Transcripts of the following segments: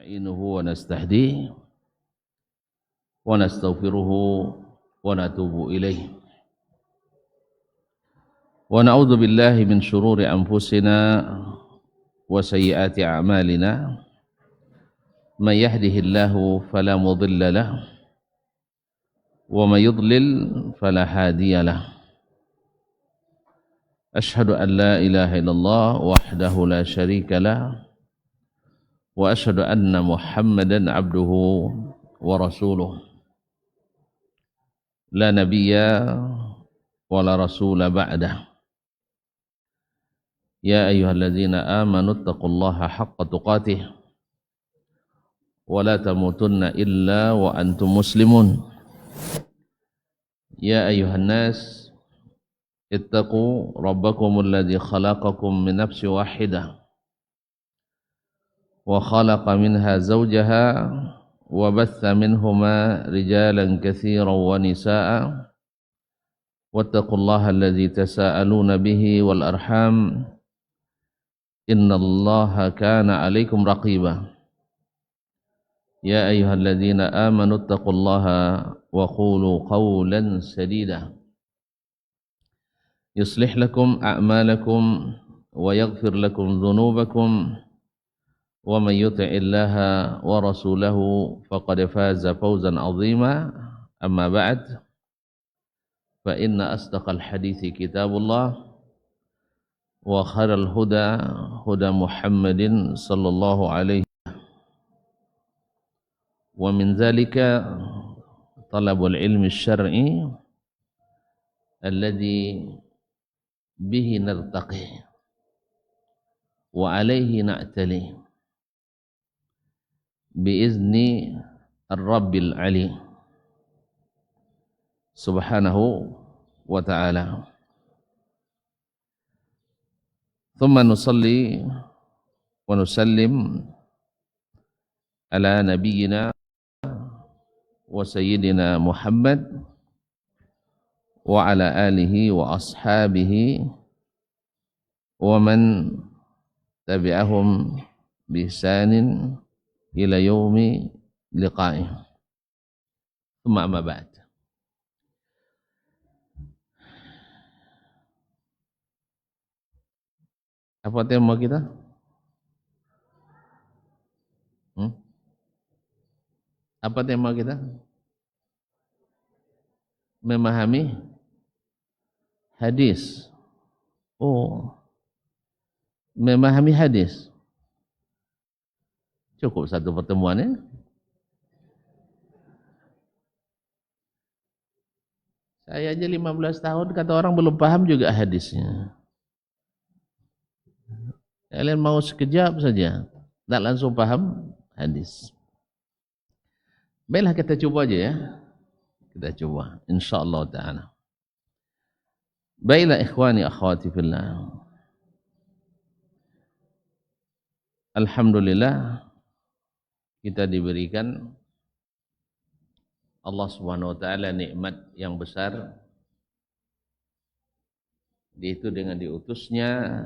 نستعينه ونستهديه ونستغفره ونتوب إليه ونعوذ بالله من شرور أنفسنا وسيئات أعمالنا من يهده الله فلا مضل له ومن يضلل فلا هادي له أشهد أن لا إله إلا الله وحده لا شريك له وأشهد أن محمدا عبده ورسوله لا نبي ولا رسول بعده يا أيها الذين آمنوا اتقوا الله حق تقاته ولا تموتن إلا وأنتم مسلمون يا أيها الناس اتقوا ربكم الذي خلقكم من نفس واحدة وخلق منها زوجها وبث منهما رجالا كثيرا ونساء واتقوا الله الذي تساءلون به والأرحام إن الله كان عليكم رقيبا يا أيها الذين آمنوا اتقوا الله وقولوا قولا سديدا يصلح لكم أعمالكم ويغفر لكم ذنوبكم ومن يطع الله ورسوله فقد فاز فوزا عظيما أما بعد فإن أصدق الحديث كتاب الله وخير الهدى هدى محمد صلى الله عليه ومن ذلك طلب العلم الشرعي الذي به نرتقي وعليه نعتلي بإذن الرب العلي سبحانه وتعالى ثم نصلي ونسلم على نبينا وسيدنا محمد وعلى آله وأصحابه ومن تبعهم بإحسان إلى يوم لقائه ثم أما بعد. Apa tema kita? Apa tema kita? Memahami hadis. Oh, memahami hadis. Cukup satu pertemuan ya. Saya aja 15 tahun kata orang belum paham juga hadisnya. Kalian mau sekejap saja tak langsung paham hadis. Baiklah kita coba aja ya. Kita coba insyaallah taala. Baiklah ikhwani akhwati fillah. Alhamdulillah kita diberikan Allah Subhanahu wa taala nikmat yang besar, yaitu dengan diutusnya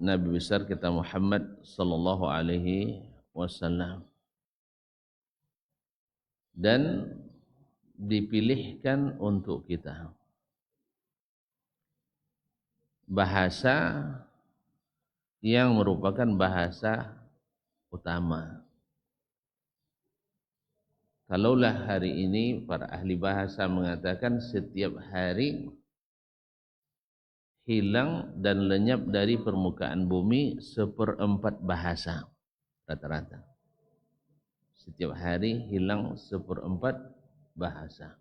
Nabi besar kita Muhammad sallallahu alaihi wasallam dan dipilihkan untuk kita bahasa yang merupakan bahasa utama. Kalaulah hari ini para ahli bahasa mengatakan setiap hari hilang dan lenyap dari permukaan bumi 1/4 bahasa rata-rata. Setiap hari hilang 1/4 bahasa.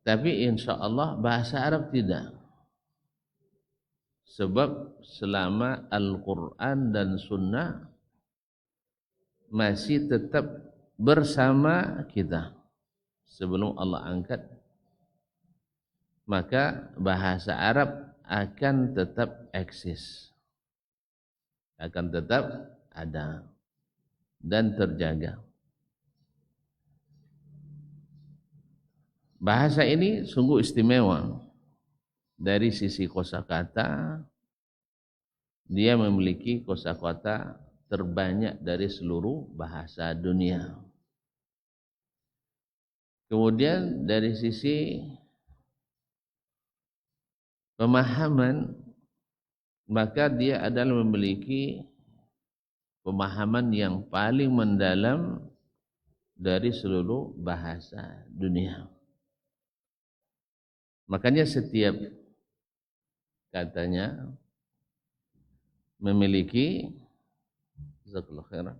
Tapi insya Allah bahasa Arab tidak. Sebab selama Al-Quran dan Sunnah masih tetap bersama kita sebelum Allah angkat, maka bahasa Arab akan tetap eksis, akan tetap ada dan terjaga. Bahasa ini sungguh istimewa dari sisi kosakata. Dia memiliki kosakata terbanyak dari seluruh bahasa dunia. Kemudian dari sisi pemahaman, maka dia adalah memiliki pemahaman yang paling mendalam dari seluruh bahasa dunia. Makanya setiap katanya memiliki jazakallahu khairan.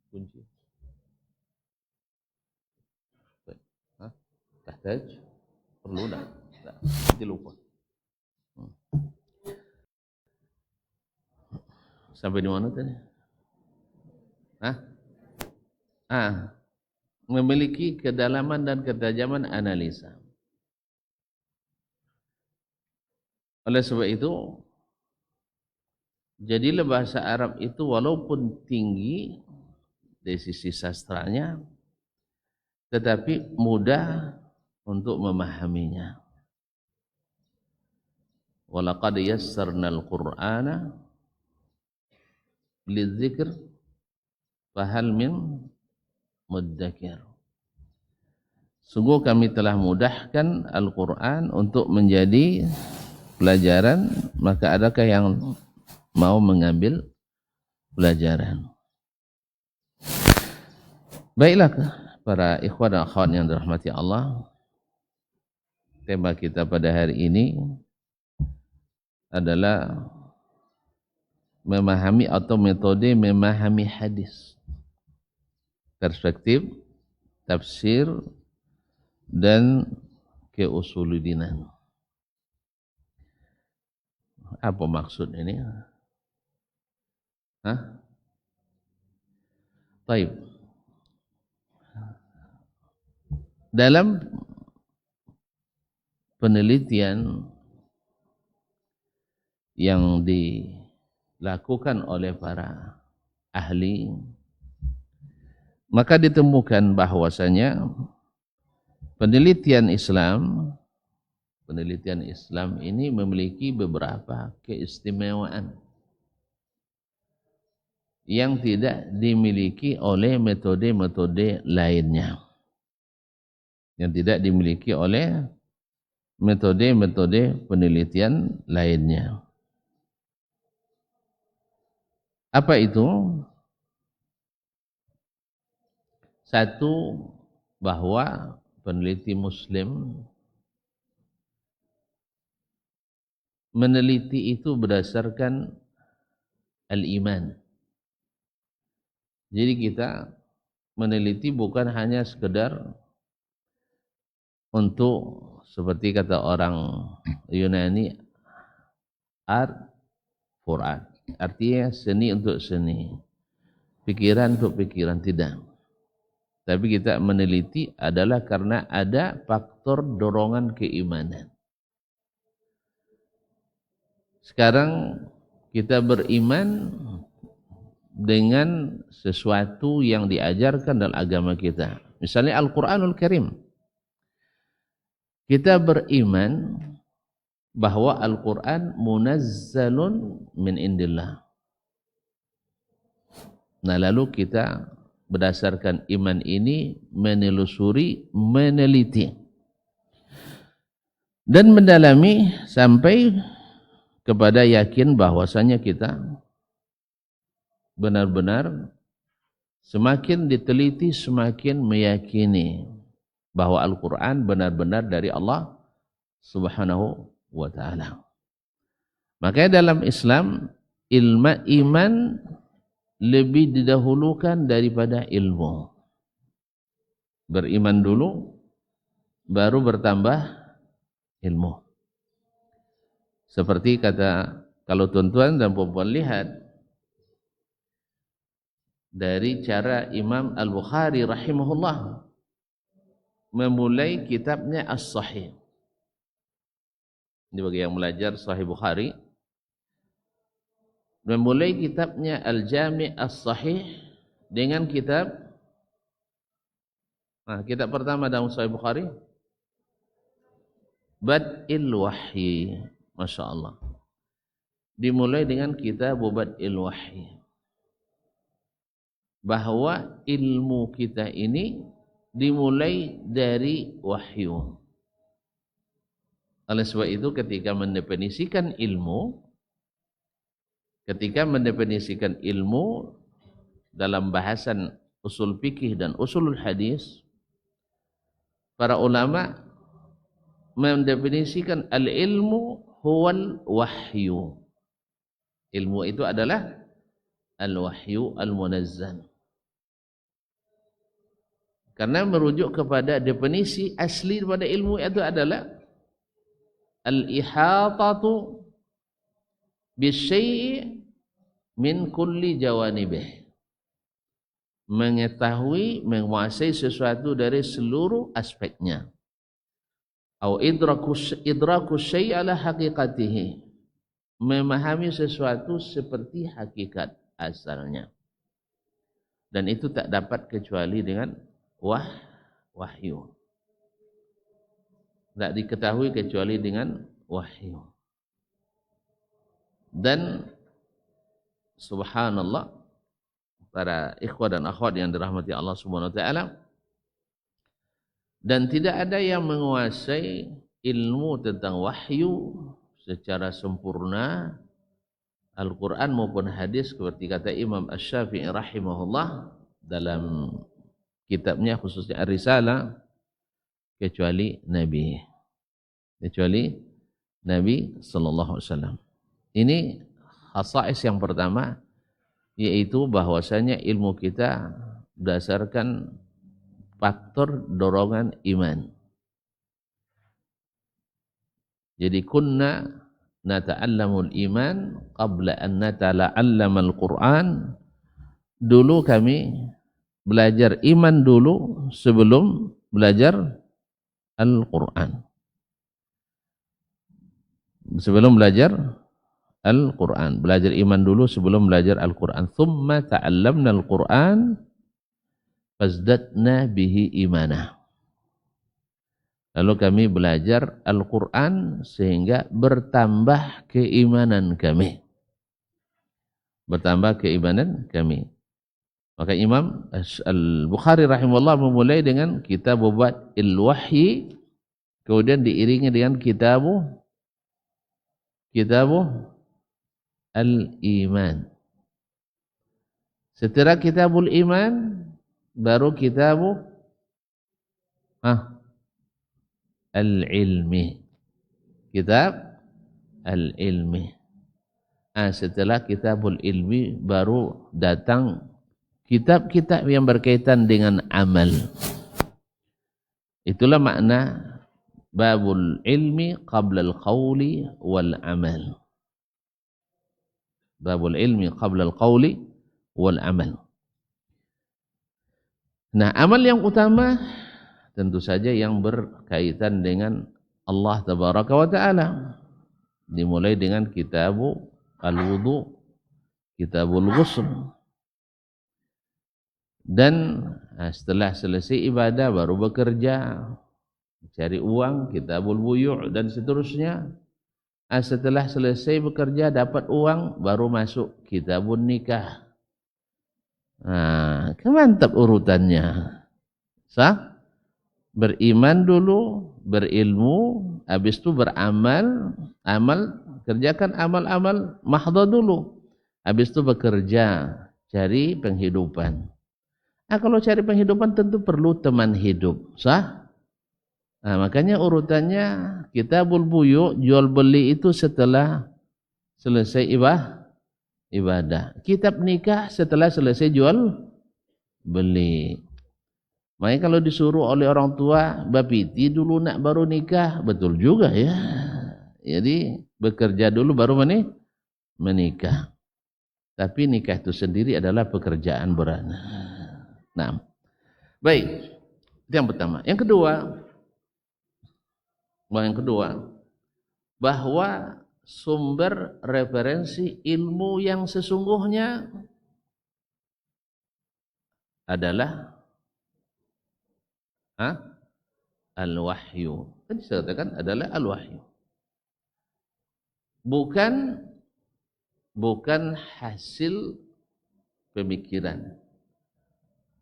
Kunci. Hah? Tahtaj? Perlu dah. Nanti lupa. Sampai di mana tadi? Memiliki kedalaman dan ketajaman analisa. Oleh sebab itu, jadilah bahasa Arab itu walaupun tinggi dari sisi sastranya, tetapi mudah untuk memahaminya. Walaqad yassarnal Qur'ana lidzikr fahal min muddakir. Sungguh kami telah mudahkan Al-Quran untuk menjadi pelajaran, maka adakah yang mau mengambil pelajaran? Baiklah para ikhwan dan akhwat yang dirahmati Allah, tema kita pada hari ini adalah memahami atau metode memahami hadis, perspektif, tafsir, dan keusuludinan. Apa maksud ini? Baik. Dalam penelitian yang dilakukan oleh para ahli, maka ditemukan bahwasanya penelitian Islam ini memiliki beberapa keistimewaan yang tidak dimiliki oleh metode-metode lainnya. Yang tidak dimiliki oleh metode-metode penelitian lainnya. Apa itu? Satu, bahwa peneliti Muslim meneliti itu berdasarkan al-iman. Jadi kita meneliti bukan hanya sekedar untuk seperti kata orang Yunani, art for art. Artinya seni untuk seni, pikiran untuk pikiran, tidak. Tapi kita meneliti adalah karena ada faktor dorongan keimanan. Sekarang kita beriman dengan sesuatu yang diajarkan dalam agama kita. Misalnya Al-Quranul Karim. Kita beriman bahwa Al-Quran munazzalun min indillah. Nah, lalu kita berdasarkan iman ini menelusuri, meneliti dan mendalami sampai kepada yakin bahwasanya kita benar-benar semakin diteliti semakin meyakini bahwa Al-Quran benar-benar dari Allah Subhanahu wa ta'ala. Makanya dalam Islam iman lebih didahulukan daripada ilmu. Beriman dulu baru bertambah ilmu. Seperti kata, kalau tuan-tuan dan puan-puan lihat dari cara Imam Al-Bukhari rahimahullah memulai kitabnya As-Sahih. Ini bagi yang belajar Sahih Bukhari. Memulai kitabnya Al-Jami' As-Sahih dengan kitab, kitab pertama dalam Sahih Bukhari, Bad'il Wahyi. Masya Allah. dimulai dengan kitab Bad'il Wahyi. Bahwa ilmu kita ini dimulai dari wahyu. Oleh sebab itu ketika mendefinisikan ilmu dalam bahasan usul fikih dan usulul hadis, para ulama mendefinisikan al-ilmu huwal wahyu. Ilmu itu adalah al-wahyu al-munazzal. Karena merujuk kepada definisi asli pada ilmu itu adalah al-ihatatu bisyai'i min kulli jawanibih. Mengetahui, menguasai sesuatu dari seluruh aspeknya. Au idraku syai' ala haqiqatihi. Memahami sesuatu seperti hakikat asalnya. Dan itu tak dapat kecuali dengan wahyu. Tak diketahui kecuali dengan wahyu. Dan subhanallah, para ikhwah dan akhwat yang dirahmati Allah Subhanahu wa taala, dan tidak ada yang menguasai ilmu tentang wahyu secara sempurna, Al-Quran maupun hadis, seperti kata Imam Asy-Syafi'i rahimahullah dalam kitabnya khususnya Ar-Risalah, kecuali Nabi sallallahu alaihi wasallam. Ini khasais yang pertama, yaitu bahwasanya ilmu kita berdasarkan faktor dorongan iman. Jadi kunna nata'allamul iman qabla an nata'allamal Qur'an. Dulu kami belajar iman dulu sebelum belajar Al-Quran. Sebelum belajar Al-Quran. Belajar iman dulu sebelum belajar Al-Quran. Thumma ta'allamna Al-Quran fazdatna bihi imanah. Lalu kami belajar Al-Quran sehingga bertambah keimanan kami. Bertambah keimanan kami. Maka Imam Al-Bukhari rahimahullah memulai dengan kitab Bad'il Wahyi, kemudian diiringi dengan kitab Al-Iman. Setelah kitabul iman, baru kitab Al-Ilmi. Kitab Al-Ilmi. Setelah kitabul ilmi, baru datang kitab-kitab yang berkaitan dengan amal. Itulah makna babul ilmi qabla al-qawli wal amal. Babul ilmi qabla al-qawli wal amal. Nah, amal yang utama tentu saja yang berkaitan dengan Allah Tabaraka wa Ta'ala. Dimulai dengan kitabu al-wudu, kitabul ghusl. Dan setelah selesai ibadah baru bekerja, cari uang, kitabul buyu' dan seterusnya. Setelah selesai bekerja dapat uang, baru masuk kitabun nikah. Mantap urutannya. Beriman dulu, berilmu, habis itu beramal, kerjakan amal-amal mahdha dulu. Habis itu bekerja, cari penghidupan. Kalau cari penghidupan tentu perlu teman hidup, makanya urutannya kitabul buyu', jual beli itu setelah selesai ibadah. Kitab nikah setelah selesai jual beli. Makanya kalau disuruh oleh orang tua, bapiti dulu nak baru nikah, betul juga ya. Jadi bekerja dulu baru menikah. Tapi nikah itu sendiri adalah pekerjaan berat. Nah, baik. Itu yang pertama. Yang kedua, bahwa sumber referensi ilmu yang sesungguhnya adalah al-wahyu. Tadi saya katakan adalah al-wahyu. Bukan bukan hasil pemikiran,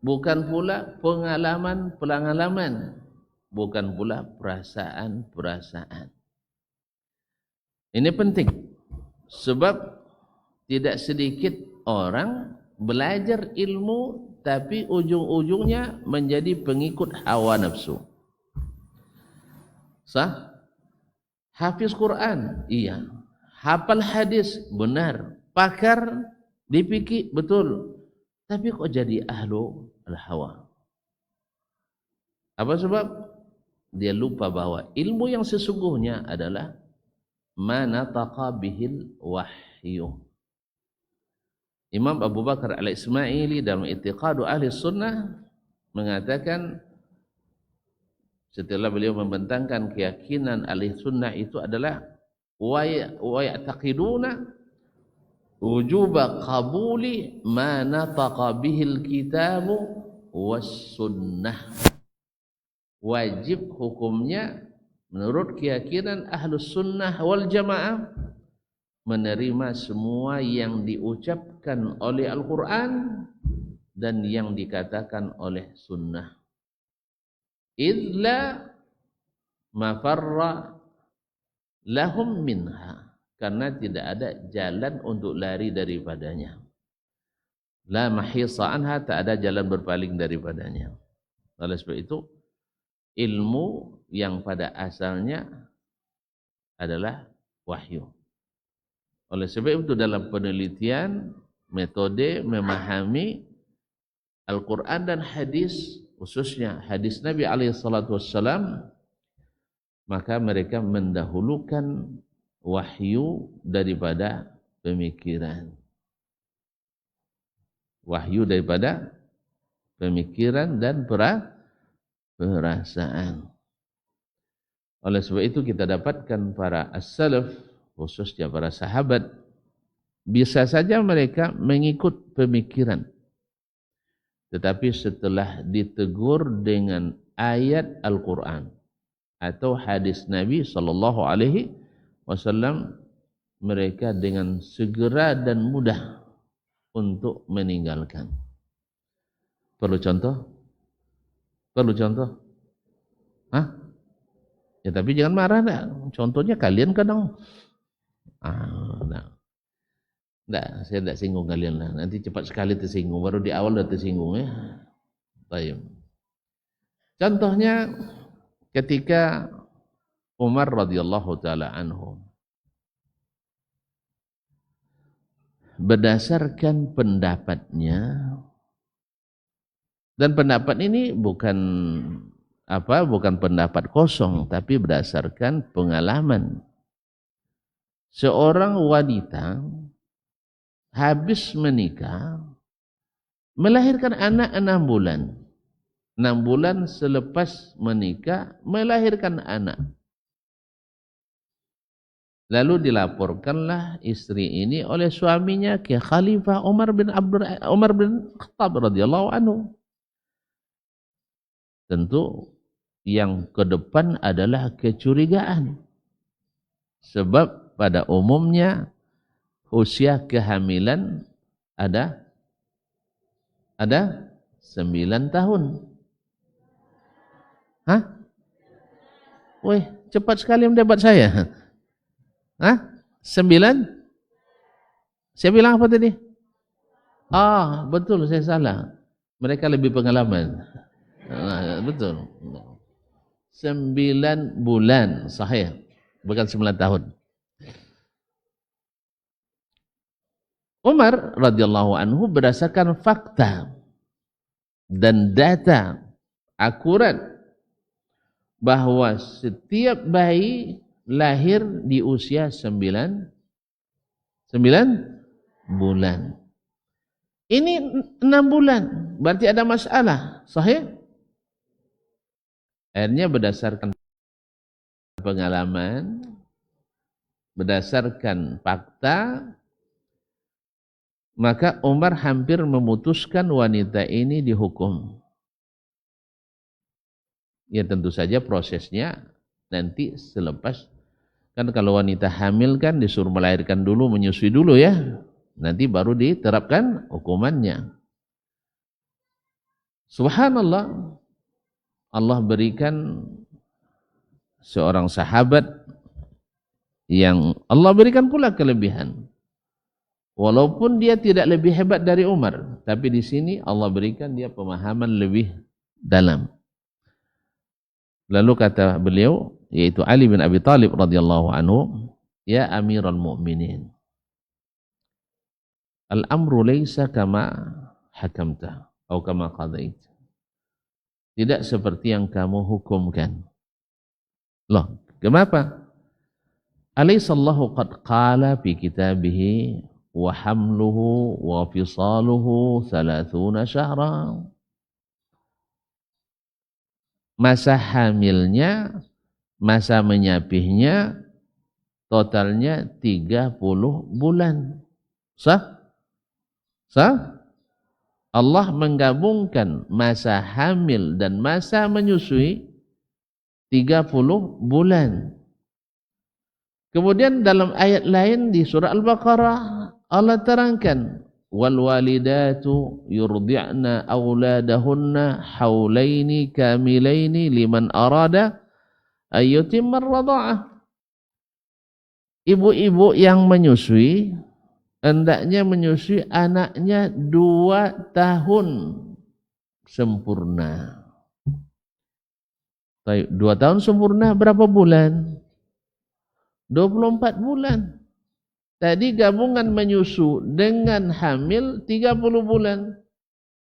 bukan pula pengalaman, bukan pula perasaan. Ini penting, sebab tidak sedikit orang belajar ilmu tapi ujung-ujungnya menjadi pengikut hawa nafsu. Sah? Hafiz Quran, iya. Hafal hadis, benar. Pakar di fikih, betul. Tapi kok jadi ahlu al-hawa? Apa sebab? Dia lupa bahwa ilmu yang sesungguhnya adalah mana taqa bihil wahyu. Imam Abu Bakar al-Ismaili dalam I'tiqadu Ahli Sunnah mengatakan, setelah beliau membentangkan keyakinan Ahli Sunnah itu adalah wa ya'taqiduna wujuba qabuli ma nataqa bihil kitabu was sunnah. Wajib hukumnya menurut keyakinan Ahlus Sunnah wal Jamaah menerima semua yang diucapkan oleh Al-Quran dan yang dikatakan oleh Sunnah. Idla mafarra lahum minha, karena tidak ada jalan untuk lari daripadanya. La mahisa anha, tak ada jalan berpaling daripadanya. Oleh sebab itu, ilmu yang pada asalnya adalah wahyu. Oleh sebab itu dalam penelitian, metode memahami Al-Quran dan hadis, khususnya hadis Nabi SAW, maka mereka mendahulukan wahyu daripada pemikiran. Wahyu daripada pemikiran dan perasaan. Oleh sebab itu kita dapatkan para as-salaf, khususnya para sahabat, bisa saja mereka mengikut pemikiran. Tetapi setelah ditegur dengan ayat Al-Quran atau hadis Nabi SAW, mereka dengan segera dan mudah untuk meninggalkan. Perlu contoh? Perlu contoh? Hah? Ya tapi jangan marah dah. Contohnya kalian kadang. Nah. Enggak, saya tidak singgung kalian lah. Nanti cepat sekali tersinggung. Baru di awal sudah tersinggung ya. Baik. Contohnya ketika Umar radhiyallahu taala anhu, berdasarkan pendapatnya, dan pendapat ini bukan pendapat kosong, tapi berdasarkan pengalaman. Seorang wanita habis menikah, melahirkan anak 6 bulan. 6 bulan selepas menikah, melahirkan anak. Lalu dilaporkanlah istri ini oleh suaminya ke Khalifah Umar bin Khattab radhiyallahu anhu. Tentu yang ke depan adalah kecurigaan. Sebab pada umumnya usia kehamilan ada 9 tahun. Hah? Weh, cepat sekali mendebat saya. Hah? 9? Saya bilang apa tadi? Betul, saya salah. Mereka lebih pengalaman. Betul. 9 bulan, sahih. Bukan 9 tahun. Umar radhiyallahu anhu berdasarkan fakta dan data akurat bahwa setiap bayi lahir di usia 9 bulan. Ini 6 bulan, berarti ada masalah, sahih? Akhirnya berdasarkan pengalaman, berdasarkan fakta, maka Umar hampir memutuskan wanita ini dihukum. Ya tentu saja prosesnya nanti selepas, kan kalau wanita hamil kan disuruh melahirkan dulu, menyusui dulu ya. nanti baru diterapkan hukumannya. Subhanallah, Allah berikan seorang sahabat yang Allah berikan pula kelebihan. Walaupun dia tidak lebih hebat dari Umar, tapi di sini Allah berikan dia pemahaman lebih dalam. Lalu kata beliau, yaitu Ali bin Abi Thalib radhiyallahu anhu, ya Amirul Mu'minin, al-amru laysa kama hakamta atau kama qadait. Tidak seperti yang kamu hukumkan. Loh, kenapa? Alaysallahu qad qala fi kitabihi wa hamluhu wa fisaluhu 30 syahra. Masa hamilnya, masa menyapihnya totalnya 30 bulan. Sah? Sah? Allah menggabungkan masa hamil dan masa menyusui 30 bulan. Kemudian dalam ayat lain di surah Al-Baqarah Allah terangkan, wal walidatu yurdi'na auladahunna haulaini kamilaini liman arada ayyutimma ar-radha'ah. Ibu-ibu yang menyusui hendaknya menyusui anaknya 2 tahun sempurna. 2 tahun sempurna berapa bulan? 24 bulan. Tadi gabungan menyusu dengan hamil 30 bulan.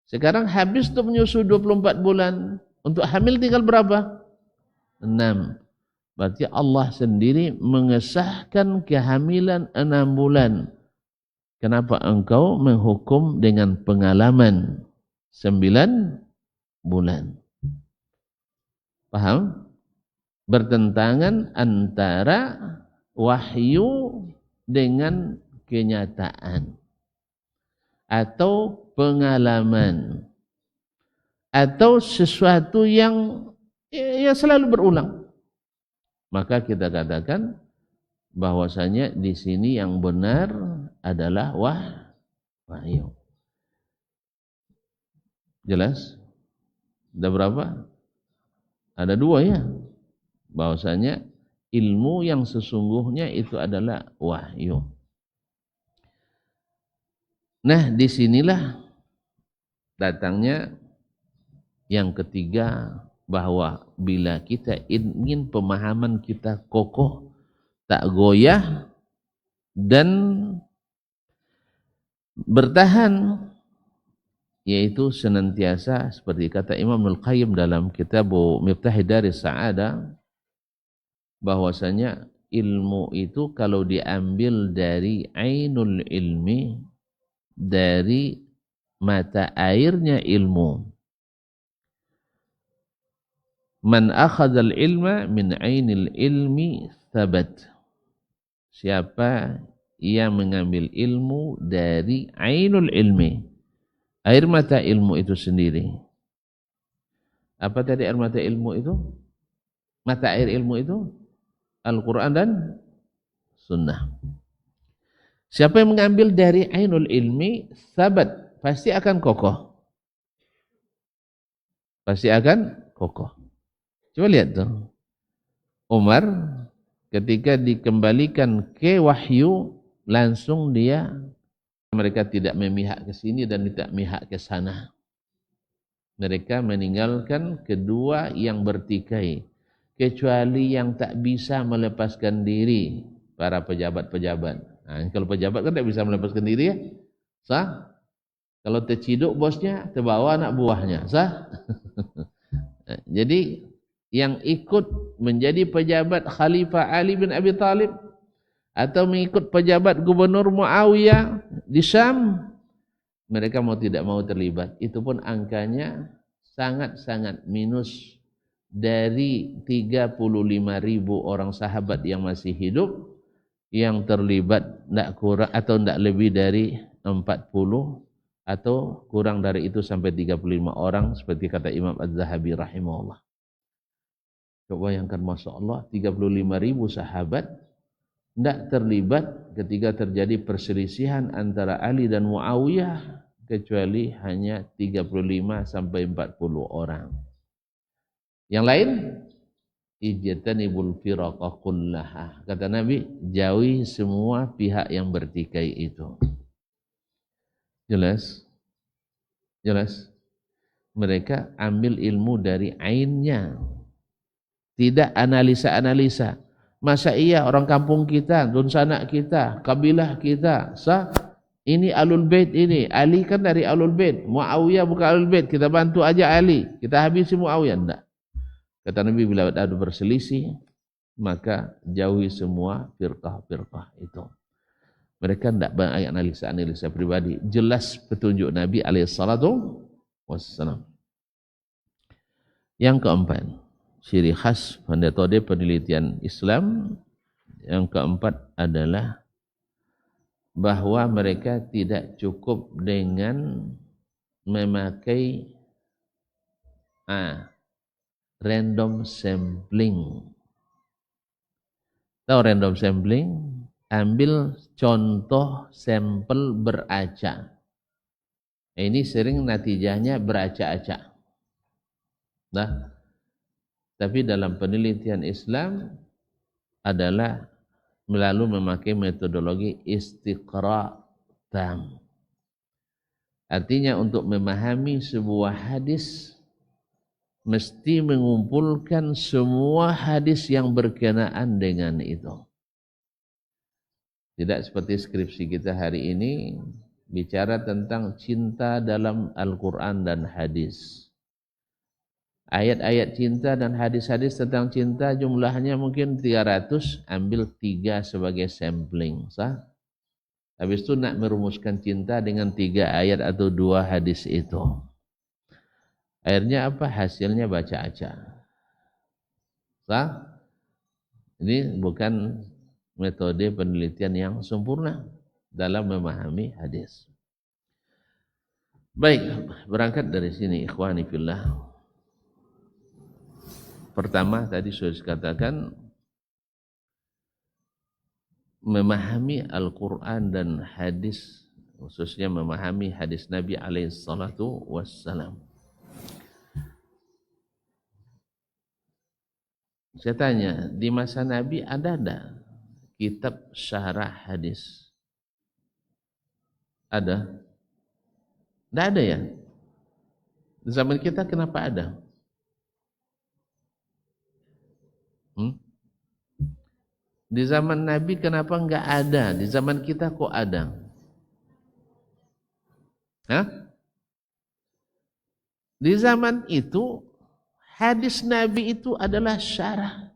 Sekarang habis untuk menyusu 24 bulan. Untuk hamil tinggal berapa? 6. Berarti Allah sendiri mengesahkan kehamilan 6 bulan. Kenapa engkau menghukum dengan pengalaman 9 bulan? Paham? Bertentangan antara wahyu dengan kenyataan atau pengalaman atau sesuatu yang selalu berulang. Maka kita katakan bahwasanya di sini yang benar adalah wahyu. Jelas? Ada berapa? Ada 2 ya. Bahwasanya ilmu yang sesungguhnya itu adalah wahyu. Nah, disinilah datangnya yang ketiga, bahwa bila kita ingin pemahaman kita kokoh, tak goyah dan bertahan, yaitu senantiasa seperti kata Imam Al-Qayyim dalam kitab Miftahid Daris Sa'adah, bahwasanya ilmu itu kalau diambil dari ainul ilmi, dari mata airnya ilmu, man akhadzal ilma min ainil ilmi thabat, siapa yang mengambil ilmu dari ainul ilmi, air mata ilmu itu sendiri. Apa tadi air mata ilmu itu? Mata air ilmu itu Al-Quran dan Sunnah. Siapa yang mengambil dari ainul ilmi, sabat, pasti akan kokoh. Pasti akan kokoh. Coba lihat tuh. Umar ketika dikembalikan ke wahyu, langsung mereka tidak memihak ke sini dan tidak memihak ke sana. Mereka meninggalkan kedua yang bertikai, kecuali yang tak bisa melepaskan diri, para pejabat-pejabat. Nah, kalau pejabat kan tak bisa melepaskan diri ya, sah? Kalau terciduk bosnya, terbawa anak buahnya, sah? Jadi yang ikut menjadi pejabat Khalifah Ali bin Abi Thalib atau mengikut pejabat Gubernur Muawiyah di Syam, mereka mau tidak mau terlibat. Itu pun angkanya sangat-sangat minus. Dari 35.000 orang sahabat yang masih hidup, yang terlibat tidak kurang atau tidak lebih dari 40 atau kurang dari itu sampai 35 orang seperti kata Imam Az-Zahabi rahimahullah. Coba bayangkan, Masya Allah, 35.000 sahabat tidak terlibat ketika terjadi perselisihan antara Ali dan Muawiyah kecuali hanya 35 sampai 40 orang. Yang lain ijtanibul firaqah kullaha. Kata Nabi, jauhi semua pihak yang bertikai itu. Jelas? Jelas? Mereka ambil ilmu dari ainnya. Tidak analisa-analisa. Masa iya orang kampung kita, dunsana kita, kabilah kita, ini Alul Bait ini. Ali kan dari Alul Bait. Muawiyah bukan Alul Bait. Kita bantu aja Ali. Kita habisi Muawiyah. Tidak. Kata Nabi, bila ada berselisih, maka jauhi semua firqah-firqah itu. Mereka tidak banyak analisa-analisa pribadi. Jelas petunjuk Nabi alaihissalatu wassalam. Yang keempat, ciri khas metode penelitian Islam. Yang keempat adalah bahwa mereka tidak cukup dengan memakai random sampling. Tahu random sampling? Ambil contoh sampel beracak. Ini sering natijahnya beracak-acak. Nah, tapi dalam penelitian Islam adalah melalui memakai metodologi istiqra' tam. Artinya untuk memahami sebuah hadis mesti mengumpulkan semua hadis yang berkenaan dengan itu. Tidak seperti skripsi kita hari ini bicara tentang cinta dalam Al-Quran dan hadis. Ayat-ayat cinta dan hadis-hadis tentang cinta jumlahnya mungkin 300, ambil 3 sebagai sampling, sah? Habis itu nak merumuskan cinta dengan 3 ayat atau 2 hadis itu. Akhirnya apa? Hasilnya baca aja. Sah? Ini bukan metode penelitian yang sempurna dalam memahami hadis. Baik, berangkat dari sini ikhwani fillah. Pertama tadi sudah dikatakan memahami Al-Quran dan hadis, khususnya memahami hadis Nabi alaihissalatu wassalam. Saya tanya, di masa Nabi ada tak kitab syarah hadis? Ada? Tidak ada ya? Di zaman kita kenapa ada? Di zaman Nabi kenapa enggak ada? Di zaman kita kok ada? Hah? Di zaman itu hadis Nabi itu adalah syarah.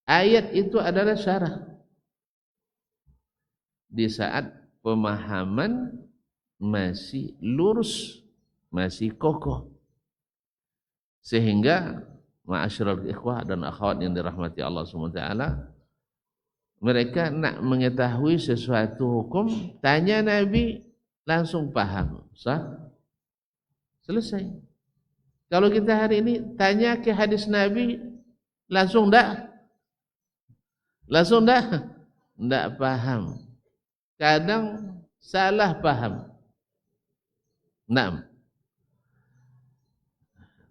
Ayat itu adalah syarah. Di saat pemahaman masih lurus, masih kokoh. Sehingga ma'asyiral ikhwah dan akhwat yang dirahmati Allah SWT, mereka nak mengetahui sesuatu hukum, tanya Nabi, langsung paham. Sah? Selesai. Kalau kita hari ini tanya ke hadis Nabi, langsung tak? Langsung tak? Tak paham. Kadang salah paham. Naam.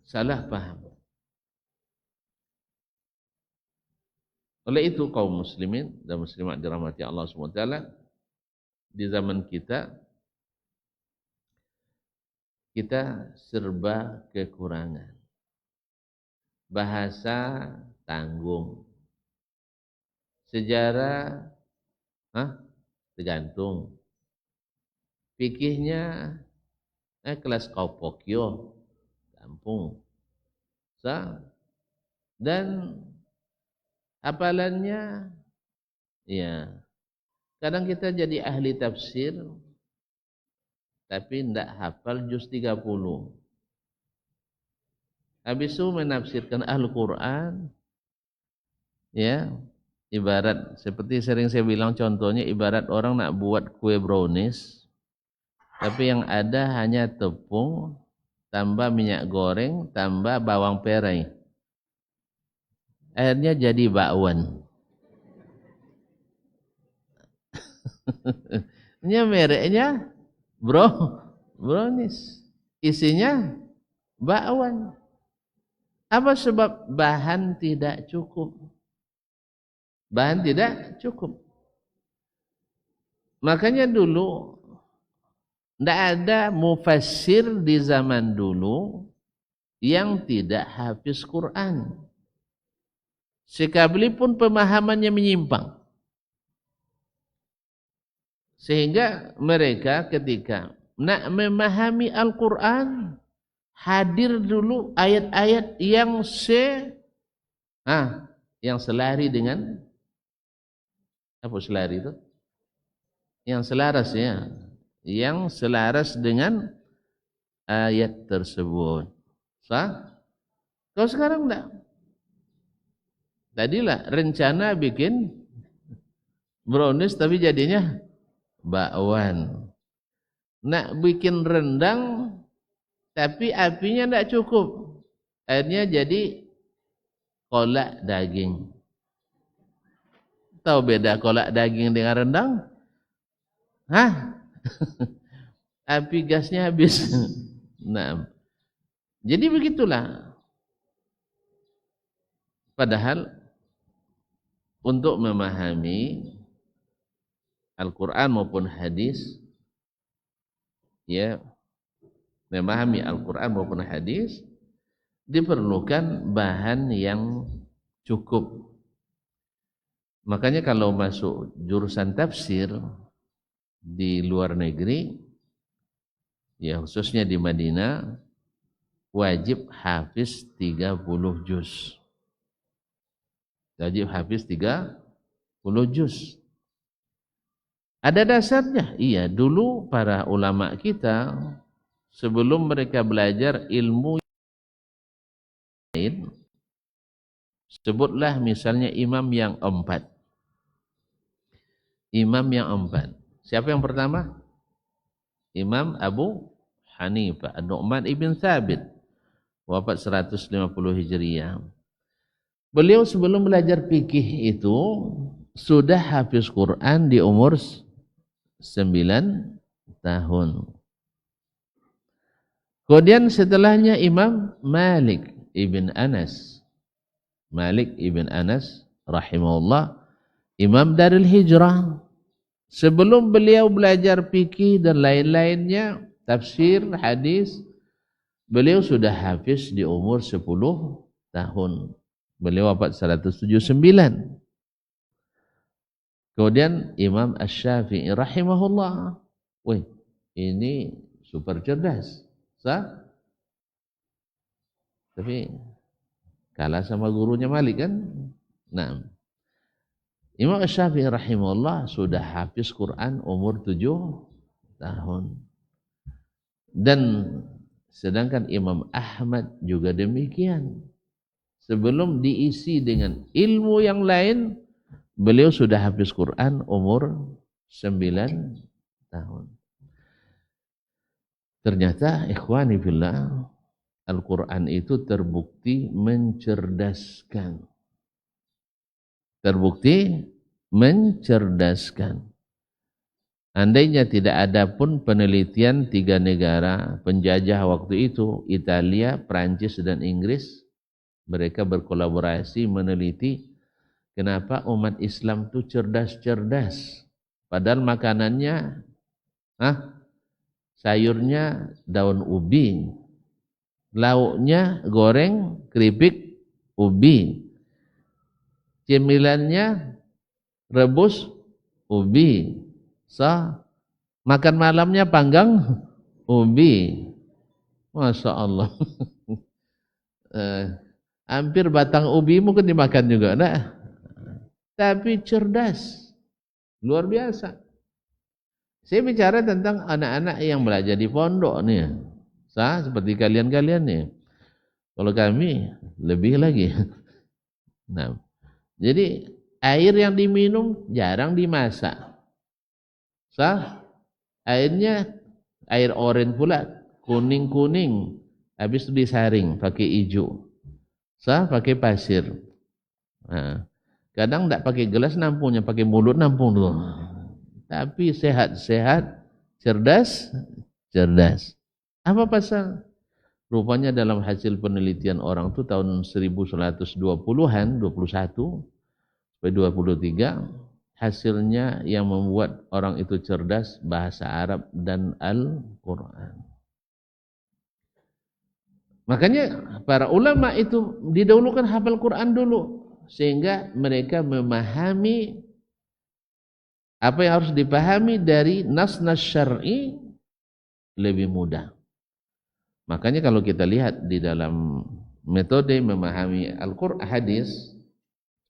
Salah paham. Oleh itu kaum muslimin dan muslimat dirahmati Allah SWT, di zaman kita serba kekurangan. Bahasa tanggung. Sejarah tergantung. Fikihnya kelas Kaupokyo, kampung. Dan hafalannya, ya, kadang kita jadi ahli tafsir, tapi tidak hafal juz 30. Habis itu menafsirkan Al-Quran, ya, ibarat, seperti sering saya bilang contohnya, ibarat orang nak buat kue brownies, tapi yang ada hanya tepung, tambah minyak goreng, tambah bawang perai. Akhirnya jadi bakwan. Ini mereknya brownies. Isinya bakwan. Apa sebab? Bahan tidak cukup. Bahan tidak cukup. Makanya dulu tidak ada mufassir di zaman dulu yang tidak hafiz Quran. Sekali pun pemahamannya menyimpang. Sehingga mereka ketika nak memahami Al-Quran, hadir dulu ayat-ayat yang yang selari dengan apa selari itu? Yang selaras ya. Yang selaras dengan ayat tersebut. Sah? Kalau sekarang enggak. Tadilah rencana bikin brownies tapi jadinya bakwan. Nak bikin rendang tapi apinya enggak cukup. Akhirnya jadi kolak daging. Tahu beda kolak daging dengan rendang? Hah? Api gasnya habis. Nah, jadi begitulah. Padahal untuk memahami Al-Quran maupun hadis, ya, memahami Al-Quran maupun hadis diperlukan bahan yang cukup. Makanya kalau masuk jurusan tafsir di luar negeri, ya khususnya di Madinah, wajib hafiz 30 juz. Wajib hafiz 30 juz. Ada dasarnya? Iya, dulu para ulama kita sebelum mereka belajar ilmu lain, sebutlah misalnya imam yang 4. Imam yang 4. Siapa yang pertama? Imam Abu Hanifah, An-Nu'man ibn Thabit, wafat 150 Hijriah. Beliau sebelum belajar fikih itu sudah hafiz Quran di umur 9 tahun. Kemudian setelahnya Imam Malik ibn Anas. Malik ibn Anas rahimahullah, Imam Darul Hijrah. Sebelum beliau belajar fikih dan lain-lainnya, tafsir, hadis, beliau sudah hafiz di umur 10 tahun. Beliau wafat 179. Kemudian Imam Asy-Syafi'i rahimahullah. Wih, ini super cerdas. Sah? Tapi kalah sama gurunya Malik kan? Nah, Imam Asy-Syafi'i rahimahullah sudah hafiz Quran umur 7 tahun. Dan sedangkan Imam Ahmad juga demikian. Sebelum diisi dengan ilmu yang lain, beliau sudah hafiz Quran umur 9 tahun. Ternyata ikhwani fillah, Al-Quran itu terbukti mencerdaskan. Terbukti mencerdaskan. Andainya tidak ada pun penelitian 3 negara penjajah waktu itu, Italia, Prancis, dan Inggris, mereka berkolaborasi meneliti kenapa umat Islam itu cerdas-cerdas. Padahal makanannya, sayurnya daun ubi, lauknya goreng keripik ubi, cemilannya rebus ubi, makan malamnya panggang ubi. Masya Allah. Hampir batang ubi mungkin dimakan juga, nah. Tapi cerdas, luar biasa. Saya bicara tentang anak-anak yang belajar di pondok nih, seperti kalian-kalian nih. Kalau kami lebih lagi. Nah, jadi air yang diminum jarang dimasak. Airnya air oren pula, kuning-kuning, habis itu disaring pakai hijau. Pakai pasir. Nah, kadang enggak pakai gelas nampungnya, pakai mulut nampung dulu. tapi sehat-sehat, cerdas. Apa pasal? Rupanya dalam hasil penelitian orang itu tahun 1120-an, 21 sampai 23, hasilnya yang membuat orang itu cerdas bahasa Arab dan Al-Quran. Makanya para ulama itu didahulukan hafal Quran dulu, sehingga mereka memahami apa yang harus dipahami dari nas-nas syar'i lebih mudah. Makanya kalau kita lihat di dalam metode memahami Al-Quran hadis,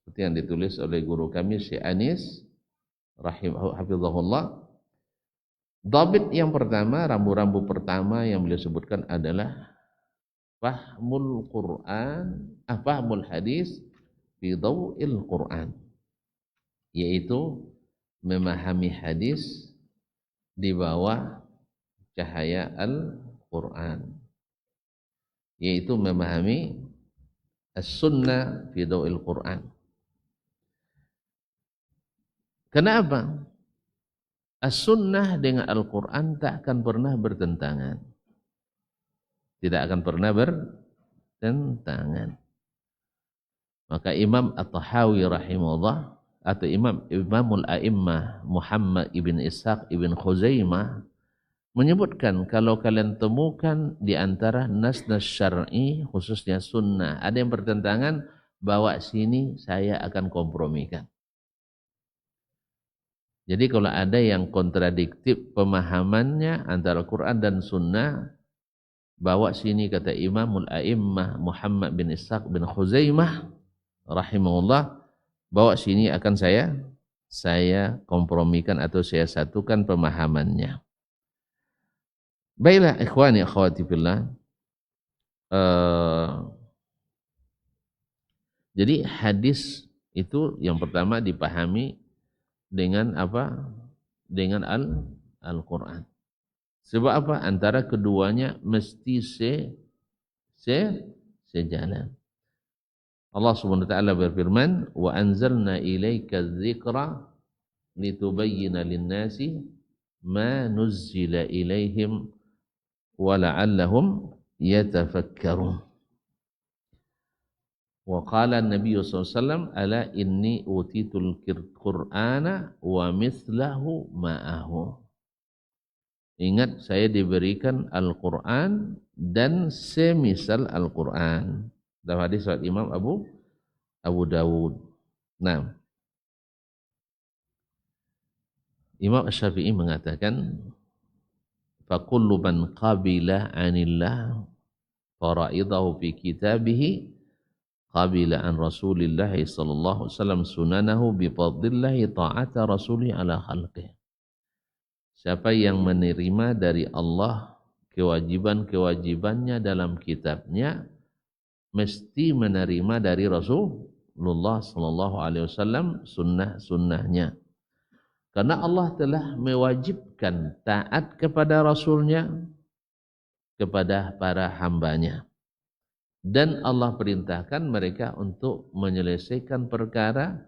seperti yang ditulis oleh guru kami Syekh Anis hafizahullah, dhabit yang pertama, rambu-rambu pertama yang beliau sebutkan adalah fahmul hadis fi dhaw'il Quran, yaitu memahami hadis di bawah cahaya Al-Quran, yaitu memahami as-sunnah fi dhaw'il Quran. Kenapa? As-sunnah dengan Al-Quran tak akan pernah bertentangan. Tidak akan pernah bertentangan. Maka Imam At-Tahawi rahimahullah atau Imamul A'immah Muhammad ibn Ishaq ibn Khuzaimah menyebutkan kalau kalian temukan di antara nas-nas syar'i khususnya sunnah ada yang bertentangan, bawa sini saya akan kompromikan. Jadi kalau ada yang kontradiktif pemahamannya antara Quran dan sunnah, bawa sini kata Imamul A'immah Muhammad bin Ishaq bin Khuzaimah rahimahullah, bawa sini akan saya kompromikan atau saya satukan pemahamannya. Baiklah ikhwani akhwati fillah. Jadi hadis itu yang pertama dipahami dengan apa? Dengan Al-Quran. Sebab apa? Antara keduanya mesti sejalan. Allah Subhanahu wa taala berfirman, "Wa anzalna ilaika dzikra litubayyana lin-nasi ma nuzzila ilaihim wa la'allahum yatafakkarun." Wa qala an-nabiy sallallahu alaihi wasallam, "Ala inni utitul Qur'ana wa mithlahu ma'ahu." Ingat, saya diberikan Al-Quran dan semisal Al-Quran. Dalam hadis riwayat Imam Abu Dawud. Nah, Imam Asy-Syafi'i mengatakan, "Fakullu man qabila 'anillah fara'idahu fi kitabihi qabila an Rasulillah sallallahu alaihi wasallam sunanahu bi fadlillahi ta'ata rasulih ala khalqihi." Siapa yang menerima dari Allah kewajiban-kewajibannya dalam kitabnya, mesti menerima dari Rasulullah sallallahu alaihi wasallam sunnah-sunnahnya. Karena Allah telah mewajibkan taat kepada Rasulnya, kepada para hambanya. Dan Allah perintahkan mereka untuk menyelesaikan perkara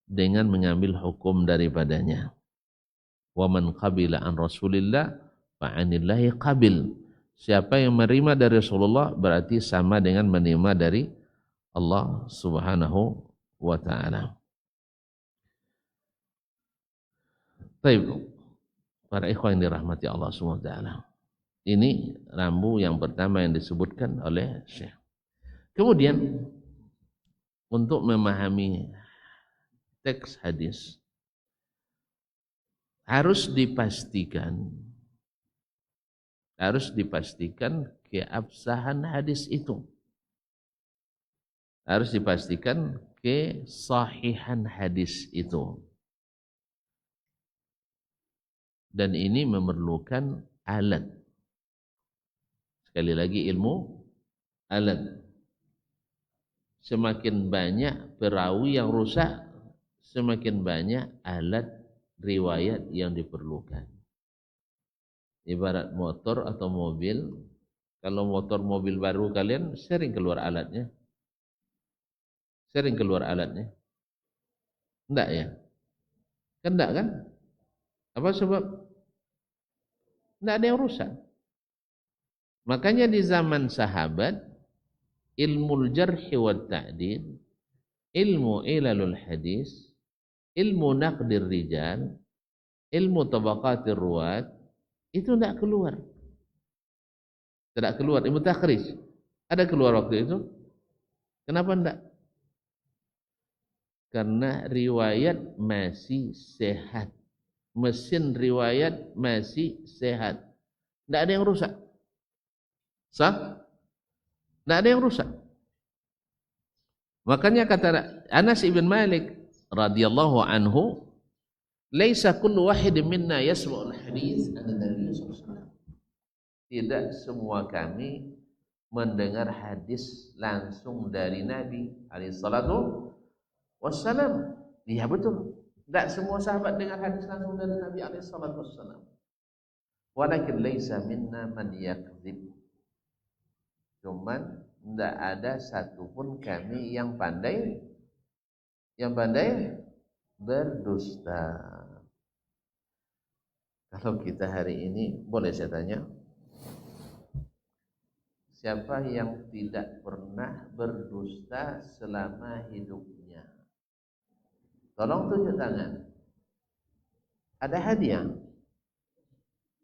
dengan mengambil hukum daripadanya. Wa man qabila an Rasulillah fa'anillahi qabil. Siapa yang menerima dari Rasulullah berarti sama dengan menerima dari Allah Subhanahu wa taala. Baik, para ikhwan yang dirahmati Allah Subhanahu wa taala. Ini rambu yang pertama yang disebutkan oleh Syekh. Kemudian untuk memahami teks hadis harus dipastikan keabsahan hadis itu. Harus dipastikan kesahihan hadis itu. Dan ini memerlukan alat. Sekali lagi ilmu alat. Semakin banyak perawi yang rusak, semakin banyak alat riwayat yang diperlukan. Ibarat motor atau mobil, kalau motor mobil baru kalian sering keluar alatnya. Sering keluar alatnya. Enggak ya? Kan enggak kan? Apa sebab? Tidak ada yang rusak. Makanya di zaman sahabat, ilmu jarhi wa ta'dil, ilmu ilalul hadis, ilmu naqdir rijal, ilmu tabaqatir ruwat, itu tidak keluar. Tidak keluar. Ilmu takhrij ada keluar waktu itu? Kenapa tidak? Karena riwayat masih sehat. Mesin riwayat masih sehat. Tidak ada yang rusak. Sah? Tidak ada yang rusak. Makanya kata Anas ibn Malik radhiyallahu anhu, "Laisa kullu wahidin minna yasma'ul hadits an Nabi sallallahu alaihi wasallam." Tidak semua kami mendengar hadis langsung dari Nabi alaihi salatu wassalam. Iya betul. Tidak semua sahabat dengar hadis langsung dari Nabi alaihi salatu wassalam. Walakin laisa minna man yakdzib. Cuman tidak ada satupun kami yang pandai berdusta. Kalau kita hari ini, boleh saya tanya, siapa yang tidak pernah berdusta selama hidupnya? Tolong tunjuk tangan. Ada hadiah.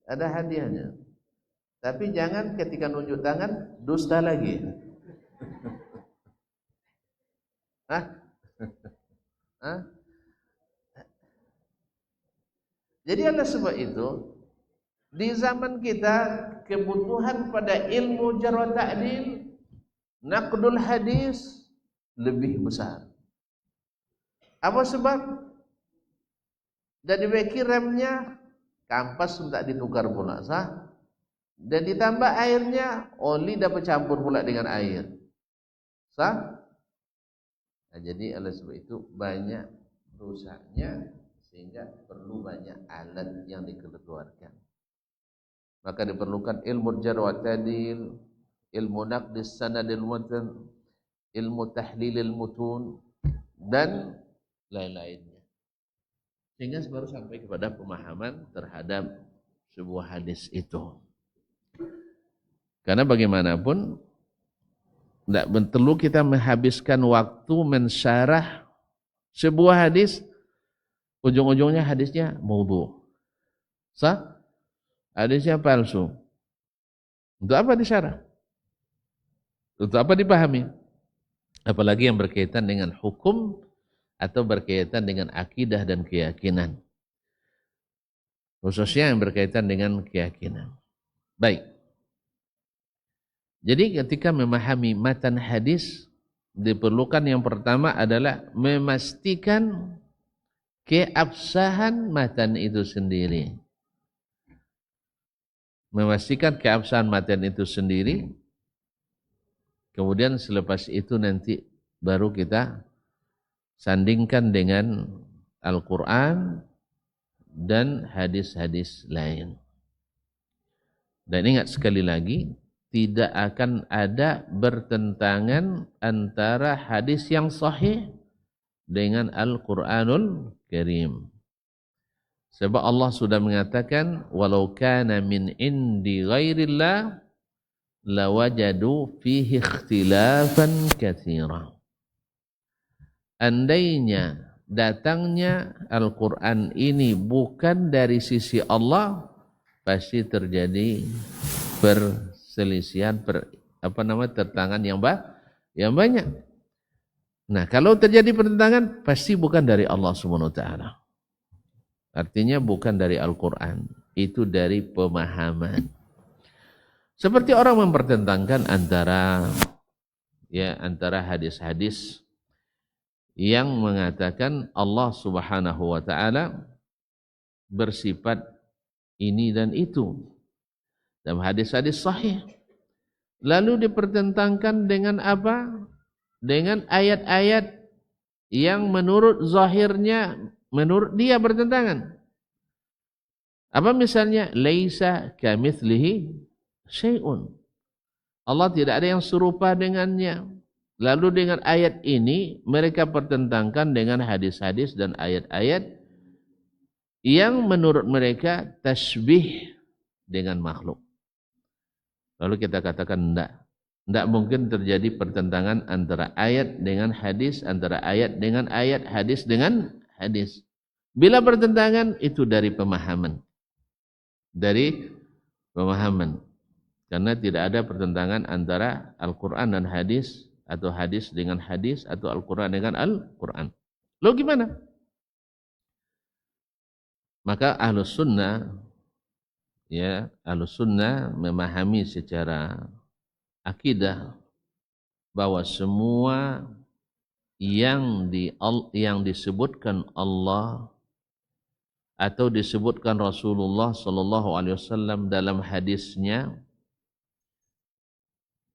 Ada hadiahnya. Tapi jangan ketika nunjuk tangan dusta lagi. Hah? Hah? Jadi oleh sebab itu, di zaman kita kebutuhan pada ilmu jarh wa ta'dil, naqdul hadis lebih besar. Apa sebab? Jadi remnya kampas tidak ditukar pula, sah? Dan ditambah airnya, oli dapat campur pula dengan air, sah? Nah, jadi oleh sebab itu banyak rusaknya, sehingga perlu banyak alat yang dikeluarkan. Maka diperlukan ilmu jarh wa ta'dil, ilmu naqdis sanadil matan, ilmu tahlilil mutun, dan lain-lainnya. Sehingga baru sampai kepada pemahaman terhadap sebuah hadis itu. Karena bagaimanapun tidak perlu kita menghabiskan waktu mensyarah sebuah hadis, ujung-ujungnya hadisnya maudhu. Sah? Hadisnya palsu. Untuk apa disyarah? Untuk apa dipahami? Apalagi yang berkaitan dengan hukum atau berkaitan dengan akidah dan keyakinan. Khususnya yang berkaitan dengan keyakinan. Baik. Jadi ketika memahami matan hadis, diperlukan yang pertama adalah memastikan keabsahan matan itu sendiri. Memastikan keabsahan matan itu sendiri. Kemudian selepas itu nanti baru kita sandingkan dengan Al-Quran dan hadis-hadis lain. Dan ingat sekali lagi, tidak akan ada bertentangan antara hadis yang sahih dengan Al-Quranul Karim. Sebab Allah sudah mengatakan, walau kana min indi ghairillah lawajadu fihi ikhtilafan katsira. Andainya datangnya Al-Quran ini bukan dari sisi Allah, pasti terjadi perselisihan, tertangan yang banyak. Nah, kalau terjadi pertentangan, pasti bukan dari Allah Subhanahu wa taala. Artinya bukan dari Al-Quran, itu dari pemahaman. Seperti orang mempertentangkan antara hadis-hadis yang mengatakan Allah Subhanahu wa taala bersifat ini dan itu dalam hadis-hadis sahih. Lalu dipertentangkan dengan apa? Dengan ayat-ayat yang menurut zahirnya, menurut dia bertentangan. Apa misalnya? Laisa kamitslihi syai'un. Allah tidak ada yang serupa dengannya. Lalu dengan ayat ini mereka pertentangkan dengan hadis-hadis dan ayat-ayat yang menurut mereka tasbih dengan makhluk. Lalu kita katakan tidak mungkin terjadi pertentangan antara ayat dengan hadis, antara ayat dengan ayat, hadis dengan hadis. Bila pertentangan itu dari pemahaman. Karena tidak ada pertentangan antara Al-Quran dan hadis, atau hadis dengan hadis, atau Al-Quran dengan Al-Quran. Lalu gimana? Maka Ahlus Sunnah memahami secara akidah bahwa semua yang disebutkan Allah atau disebutkan Rasulullah sallallahu alaihi wasallam dalam hadisnya,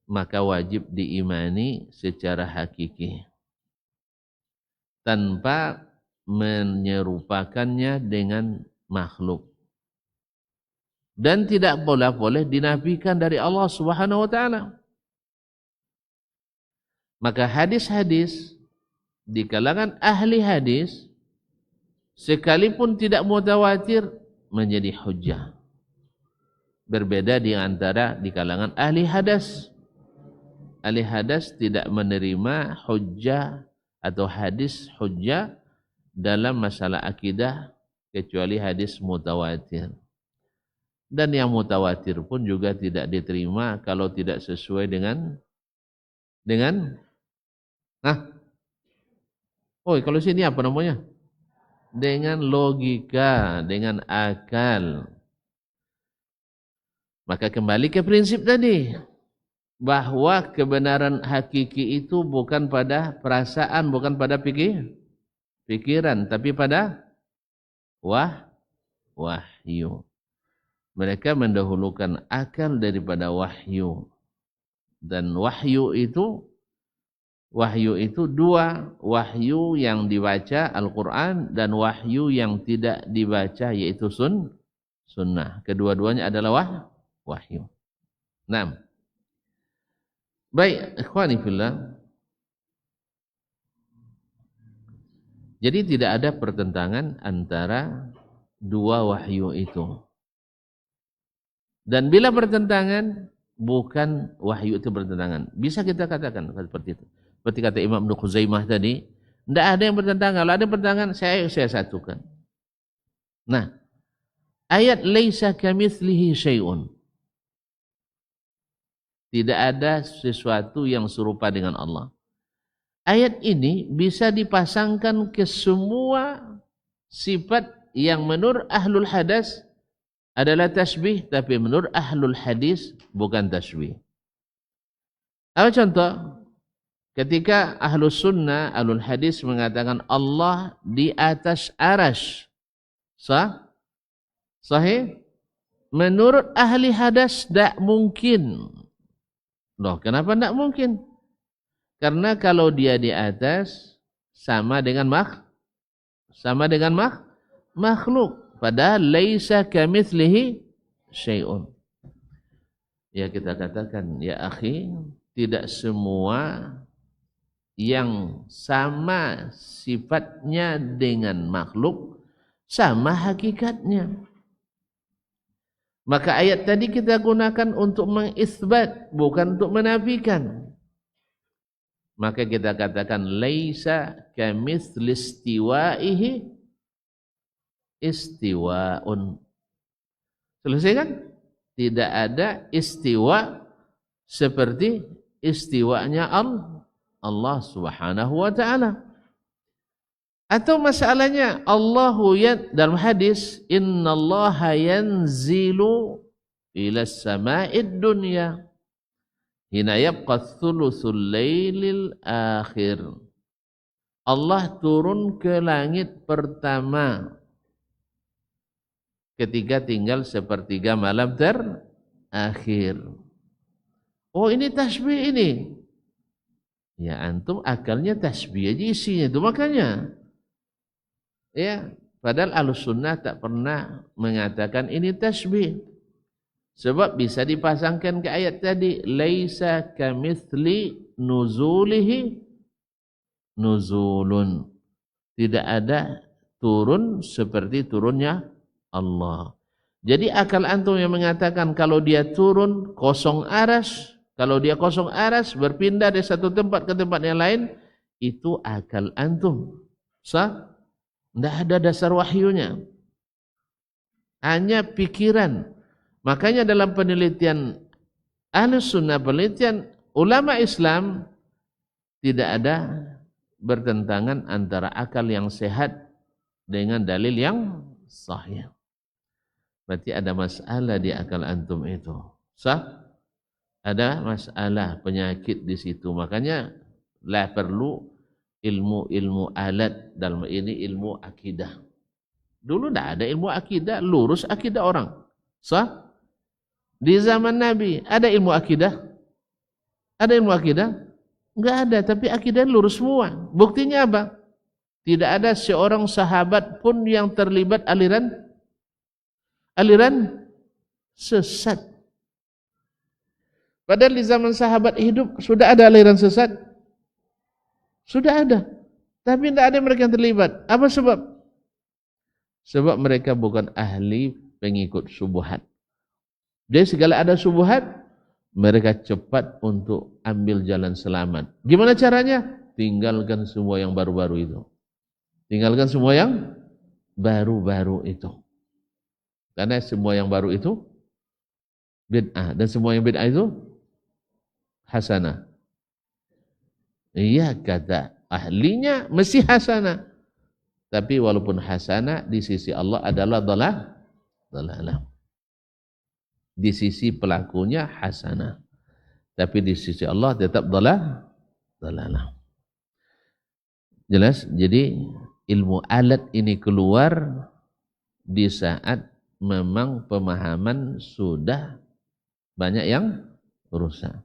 maka wajib diimani secara hakiki tanpa menyerupakannya dengan makhluk, dan tidak boleh dinafikan dari Allah Subhanahu wa taala. Maka hadis-hadis di kalangan ahli hadis sekalipun tidak mutawatir menjadi hujjah. Berbeda di antara di kalangan ahli hadas. Ahli hadas tidak menerima hujjah atau hadis hujjah dalam masalah akidah kecuali hadis mutawatir. Dan yang mutawatir pun juga tidak diterima kalau tidak sesuai dengan kalau sini apa namanya? Dengan logika, dengan akal. Maka kembali ke prinsip tadi, bahwa kebenaran hakiki itu bukan pada perasaan, bukan pada pikiran, tapi pada wahyu. Mereka mendahulukan akal daripada wahyu. Dan wahyu itu dua, wahyu yang dibaca Al-Quran dan wahyu yang tidak dibaca, yaitu sunnah. Kedua-duanya adalah wahyu. Nah, baik, ikhwani fillah. Jadi tidak ada pertentangan antara dua wahyu itu. Dan bila bertentangan, bukan wahyu itu bertentangan. Bisa kita katakan seperti itu. Seperti kata Imam Ibnu Khuzaimah tadi, tidak ada yang bertentangan. Kalau ada pertentangan, saya satukan. Nah, ayat laisa kamitslihi syai'un. Tidak ada sesuatu yang serupa dengan Allah. Ayat ini bisa dipasangkan ke semua sifat yang menurut ahlul hadas adalah tasbih, tapi menurut ahlul hadis bukan tasbih. Apa contoh? Ketika ahlus sunnah, ahlul hadis mengatakan Allah di atas arasy. Sahih? Menurut ahli hadas tidak mungkin. Loh, kenapa tidak mungkin? Karena kalau dia di atas sama dengan makhluk. Padahal laisa kamitslihi syai'un. Ya, kita katakan, ya akhi, tidak semua yang sama sifatnya dengan makhluk sama hakikatnya. Maka ayat tadi kita gunakan untuk mengisbat, bukan untuk menafikan. Maka kita katakan laisa kamitsli istiwaihi istiwaun. Selesai kan? Tidak ada istiwa seperti istiwanya Allah Subhanahu wa taala. Atau masalahnya dalam hadis, innallaha yanzilu ila sama'id dunya hina yabqa thuluthul lailil akhir. Allah turun ke langit pertama ketika tinggal sepertiga malam terakhir. Oh, ini tasbih ini. Ya, antum akalnya tasbih aja isinya itu, makanya. Ya, padahal Ahlussunnah tak pernah mengatakan ini tasbih. Sebab bisa dipasangkan ke ayat tadi, laisa kamitsli nuzulihi nuzulun. Tidak ada turun seperti turunnya Allah. Jadi akal antum yang mengatakan kalau dia turun kosong aras, kalau dia kosong aras berpindah dari satu tempat ke tempat yang lain, itu akal antum. Sah? Tidak ada dasar wahyunya. Hanya pikiran. Makanya dalam penelitian Ahlus Sunnah, penelitian ulama Islam, tidak ada bertentangan antara akal yang sehat dengan dalil yang sahih. Berarti ada masalah di akal antum itu. Sah? Ada masalah penyakit di situ. Makanya lah perlu ilmu alat, dalam ini ilmu akidah. Dulu tidak ada ilmu akidah, lurus akidah orang. Sah? Di zaman Nabi ada ilmu akidah? Ada ilmu akidah? Enggak ada, tapi akidah lurus semua. Buktinya apa? Tidak ada seorang sahabat pun yang terlibat aliran sesat. Padahal di zaman sahabat hidup sudah ada aliran sesat. Sudah ada. Tapi tidak ada mereka yang terlibat. Apa sebab? Sebab mereka bukan ahli pengikut subuhat. Jadi segala ada subuhat, mereka cepat untuk ambil jalan selamat. Gimana caranya? Tinggalkan semua yang baru-baru itu. Tinggalkan semua yang baru-baru itu. Karena semua yang baru itu bid'ah, dan semua yang bid'ah itu hasanah. Iya, kata ahlinya mesti hasanah. Tapi walaupun hasanah di sisi Allah adalah dalalah. Di sisi pelakunya hasanah. Tapi di sisi Allah tetap dalalah. Jelas? Jadi ilmu alat ini keluar di saat memang pemahaman sudah banyak yang rusak.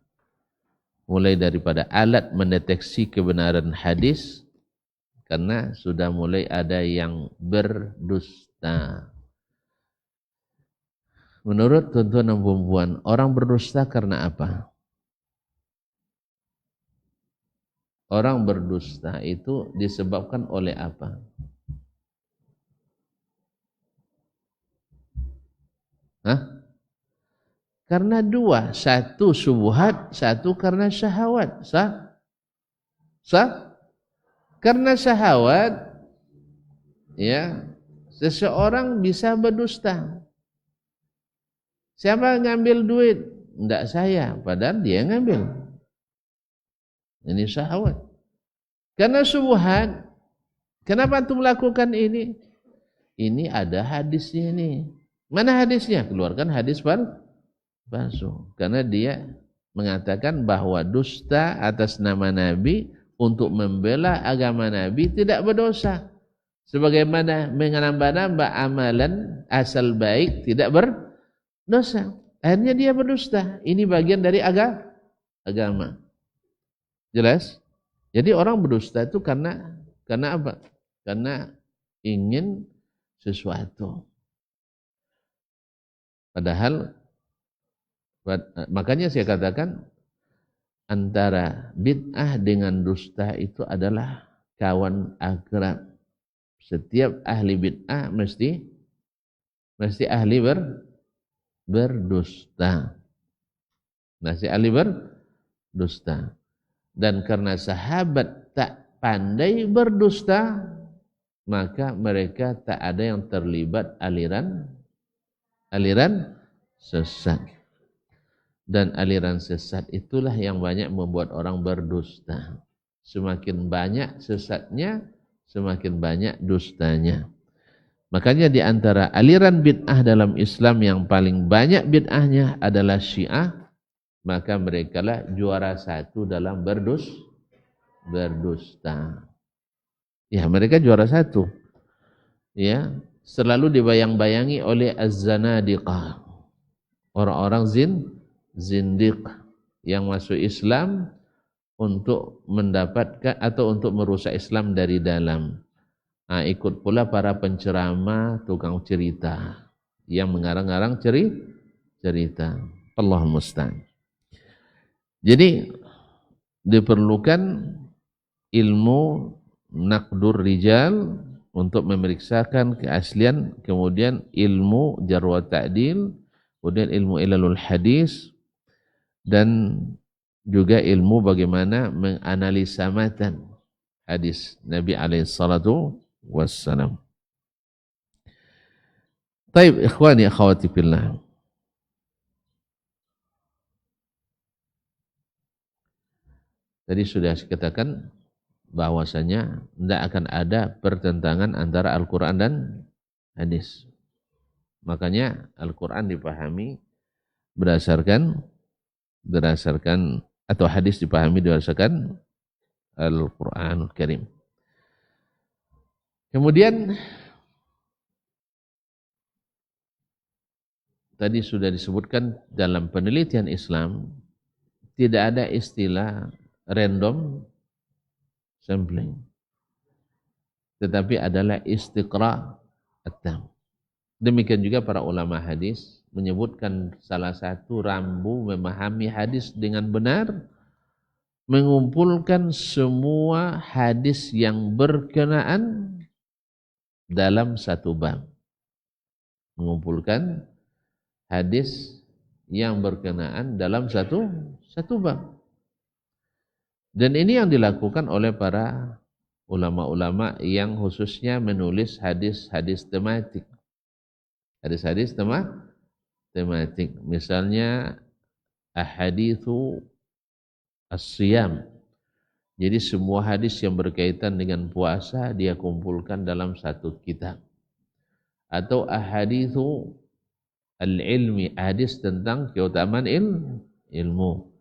Mulai daripada alat mendeteksi kebenaran hadis, karena sudah mulai ada yang berdusta. Menurut tuan-tuan dan puan-puan, orang berdusta karena apa? Orang berdusta itu disebabkan oleh apa? Hah? Karena dua, satu syubhat, satu karena syahwat. Sah? Sah? Karena syahwat, ya, seseorang bisa berdusta. Siapa ngambil duit? Tidak saya, padahal dia ngambil. Ini syahwat. Karena syubhat, kenapa antum melakukan ini? Ini ada hadisnya ini. Mana hadisnya? Keluarkan hadis palsu. Karena dia mengatakan bahwa dusta atas nama Nabi untuk membela agama Nabi tidak berdosa. Sebagaimana menambah-nambah amalan asal baik tidak berdosa. Akhirnya dia berdusta. Ini bagian dari agama. Jelas? Jadi orang berdusta itu karena apa? Karena ingin sesuatu. Padahal, makanya saya katakan antara bid'ah dengan dusta itu adalah kawan akrab. Setiap ahli bid'ah mesti ahli berdusta. Mesti ahli berdusta. Dan karena sahabat tak pandai berdusta, maka mereka tak ada yang terlibat aliran sesat. Dan aliran sesat itulah yang banyak membuat orang berdusta. Semakin banyak sesatnya, semakin banyak dustanya. Makanya di antara aliran bid'ah dalam Islam yang paling banyak bid'ahnya adalah Syiah, maka mereka lah juara satu dalam berdusta. Ya, mereka juara satu. Ya, selalu dibayang-bayangi oleh az-zanadiqah, orang-orang zindiq yang masuk Islam untuk mendapatkan atau untuk merusak Islam dari dalam. Nah, ikut pula para penceramah, tukang cerita yang mengarang-arang cerita. Allahumma musta'an. Jadi diperlukan ilmu naqdur rijal untuk memeriksakan keaslian, kemudian ilmu jarh wa ta'dil, kemudian ilmu ilalul hadis, dan juga ilmu bagaimana menganalisa matan hadis Nabi alaihi salatu wassalam. Taib ikhwani akhwati fillah. Tadi sudah saya katakan bahwasanya tidak akan ada pertentangan antara Al-Quran dan hadis. Makanya Al-Quran dipahami berdasarkan atau hadis dipahami berdasarkan Al-Quranul Karim. Kemudian tadi sudah disebutkan dalam penelitian Islam tidak ada istilah random sampling, tetapi adalah istiqra at-tam. Demikian juga para ulama hadis menyebutkan salah satu rambu memahami hadis dengan benar, mengumpulkan semua hadis yang berkenaan dalam satu bab. Mengumpulkan hadis yang berkenaan dalam satu bab. Dan ini yang dilakukan oleh para ulama-ulama yang khususnya menulis hadis-hadis tematik. Hadis-hadis tematik. Misalnya ahaditsu as-siyam. Jadi semua hadis yang berkaitan dengan puasa dia kumpulkan dalam satu kitab. Atau ahaditsu al-ilmi, hadis tentang keutamaan ilmu.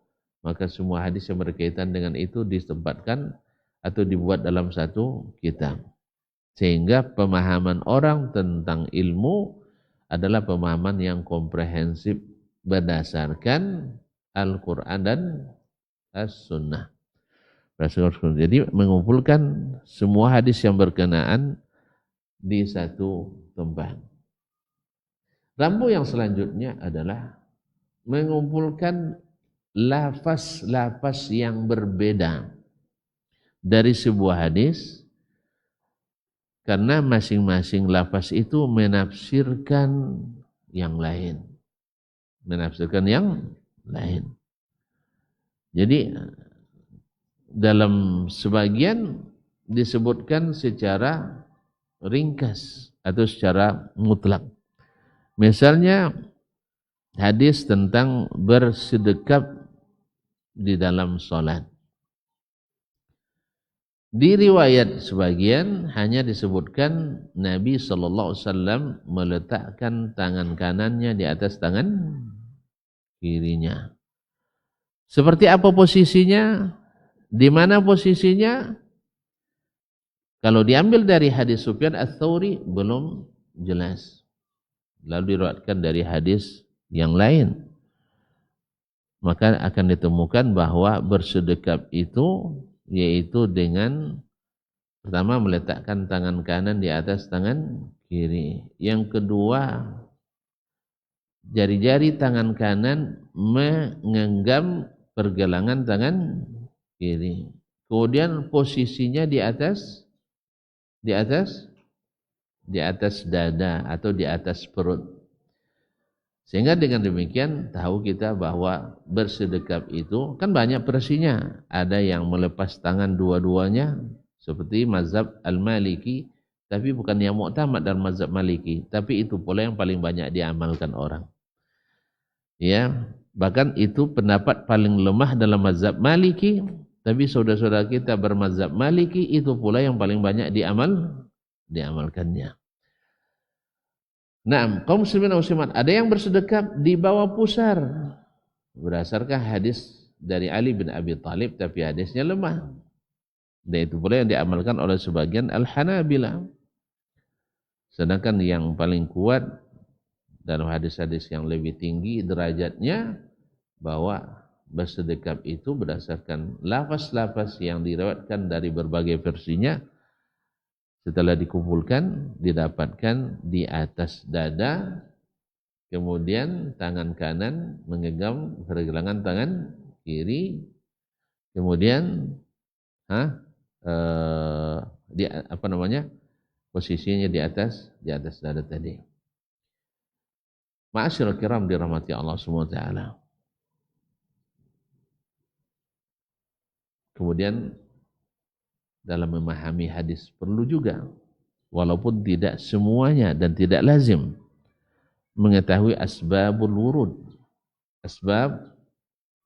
Maka semua hadis yang berkaitan dengan itu ditempatkan atau dibuat dalam satu kitab. Sehingga pemahaman orang tentang ilmu adalah pemahaman yang komprehensif berdasarkan Al-Quran dan As-Sunnah. Jadi mengumpulkan semua hadis yang berkenaan di satu tempat. Rambu yang selanjutnya adalah mengumpulkan lafaz-lafaz yang berbeda dari sebuah hadis, karena masing-masing lafaz itu menafsirkan yang lain. Jadi dalam sebagian disebutkan secara ringkas atau secara mutlak. Misalnya hadis tentang bersedekap di dalam sholat. Di riwayat sebagian hanya disebutkan Nabi SAW meletakkan tangan kanannya di atas tangan kirinya. Seperti apa posisinya? Di mana posisinya? Kalau diambil dari hadis Sufyan Ats-Tsauri belum jelas. Lalu diriwayatkan dari hadis yang lain, maka akan ditemukan bahwa bersedekap itu yaitu dengan pertama meletakkan tangan kanan di atas tangan kiri. Yang kedua, jari-jari tangan kanan menggenggam pergelangan tangan kiri. Kemudian posisinya di atas dada atau di atas perut. Sehingga dengan demikian tahu kita bahwa bersedekap itu kan banyak versinya. Ada yang melepas tangan dua-duanya seperti mazhab Al-Maliki, tapi bukan yang mu'tamad dalam mazhab Maliki, tapi itu pula yang paling banyak diamalkan orang. Ya, bahkan itu pendapat paling lemah dalam mazhab Maliki, tapi saudara-saudara kita bermazhab Maliki itu pula yang paling banyak diamalkannya. Nah, kaum muslimin dan muslimat, ada yang bersedekap di bawah pusar berdasarkan hadis dari Ali bin Abi Thalib, tapi hadisnya lemah. Dan itu pula yang diamalkan oleh sebagian Al-Hanabilah. Sedangkan yang paling kuat dalam hadis-hadis yang lebih tinggi derajatnya bahwa bersedekap itu berdasarkan lafaz-lafaz yang diriwayatkan dari berbagai versinya. Setelah dikumpulkan, didapatkan di atas dada, kemudian tangan kanan menggenggam pergelangan tangan kiri, kemudian posisinya di atas dada tadi. Ma'asyiral kiram dirahmati Allah Subhanahu wa taala. Kemudian dalam memahami hadis perlu juga, walaupun tidak semuanya dan tidak lazim, mengetahui asbabul wurud, asbab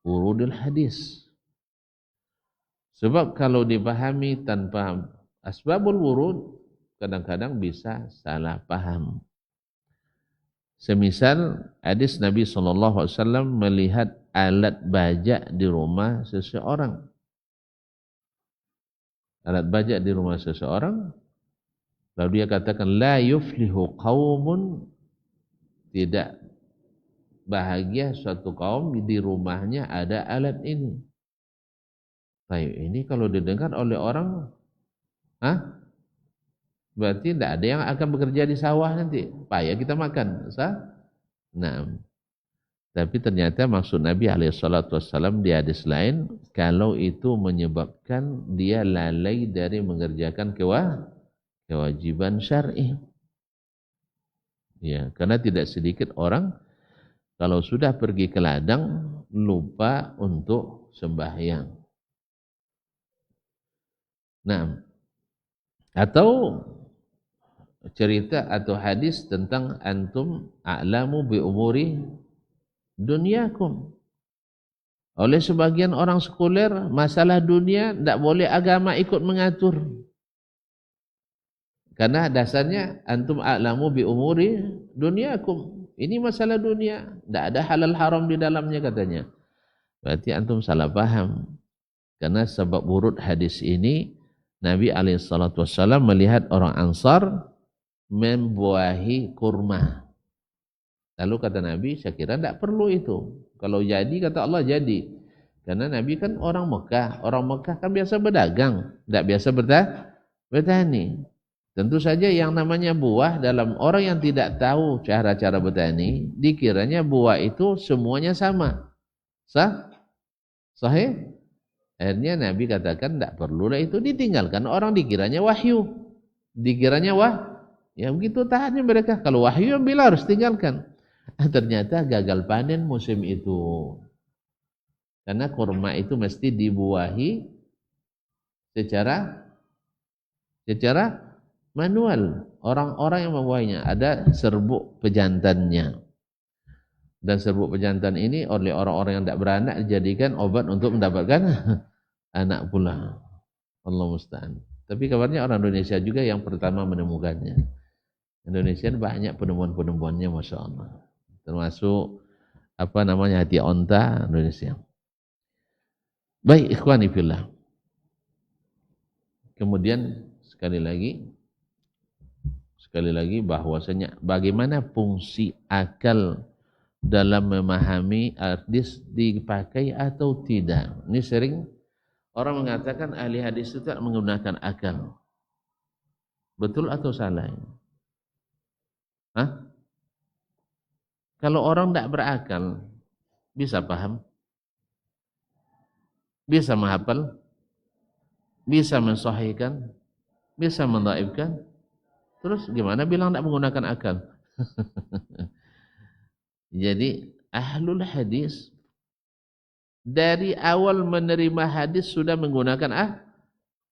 wurudul hadis. Sebab kalau dipahami tanpa asbabul wurud, kadang-kadang bisa salah paham. Semisal hadis Nabi SAW melihat alat bajak di rumah seseorang. Alat bajak di rumah seseorang, lalu dia katakan, la yuflihu qaumun, tidak bahagia suatu kaum di rumahnya ada alat ini. Baik, ini kalau didengar oleh orang, berarti tidak ada yang akan bekerja di sawah nanti. Payah kita makan. Nah, tapi ternyata maksud Nabi SAW di hadis lain, kalau itu menyebabkan dia lalai dari mengerjakan kewajiban syar'i. Ya, karena tidak sedikit orang kalau sudah pergi ke ladang lupa untuk sembahyang. Nah, atau cerita atau hadis tentang antum a'lamu bi umuri dunyakum. Oleh sebagian orang sekuler, masalah dunia tidak boleh agama ikut mengatur. Karena dasarnya antum a'lamu bi umuri dunyakum. Ini masalah dunia, tidak ada halal haram di dalamnya katanya. Berarti antum salah paham. Karena sebab wurud hadis ini, Nabi SAW melihat orang Ansar membuahi kurma. Lalu kata Nabi, saya kira tidak perlu itu. Kalau jadi, kata Allah jadi. Karena Nabi kan orang Mekah. Orang Mekah kan biasa berdagang, tidak biasa bertani. Tentu saja yang namanya buah, dalam orang yang tidak tahu cara-cara bertani, dikiranya buah itu semuanya sama. Sahih? Akhirnya Nabi katakan tidak perlulah itu ditinggalkan. Orang dikiranya wahyu. Dikiranya ya begitu tahannya mereka. Kalau wahyu bila harus tinggalkan. Ternyata gagal panen musim itu. Karena kurma itu mesti dibuahi secara manual. Orang-orang yang membuahnya ada serbuk pejantannya. Dan serbuk pejantan ini oleh orang-orang yang tidak beranak dijadikan obat untuk mendapatkan anak pula. Allah musta'an. Tapi kabarnya orang Indonesia juga yang pertama menemukannya. Indonesia banyak penemuan-penemuannya, Masya Allah. Termasuk hati onta Indonesia. Baik, ikhwani fillah. Kemudian sekali lagi bahwasanya bagaimana fungsi akal dalam memahami hadis dipakai atau tidak. Ini sering orang mengatakan ahli hadis itu tak menggunakan akal. Betul atau salah? Kalau orang tidak berakal, bisa paham? Bisa menghafal? Bisa mensahihkan? Bisa mendhaifkan? Terus gimana bilang tidak menggunakan akal? Jadi ahlul hadis dari awal menerima hadis sudah menggunakan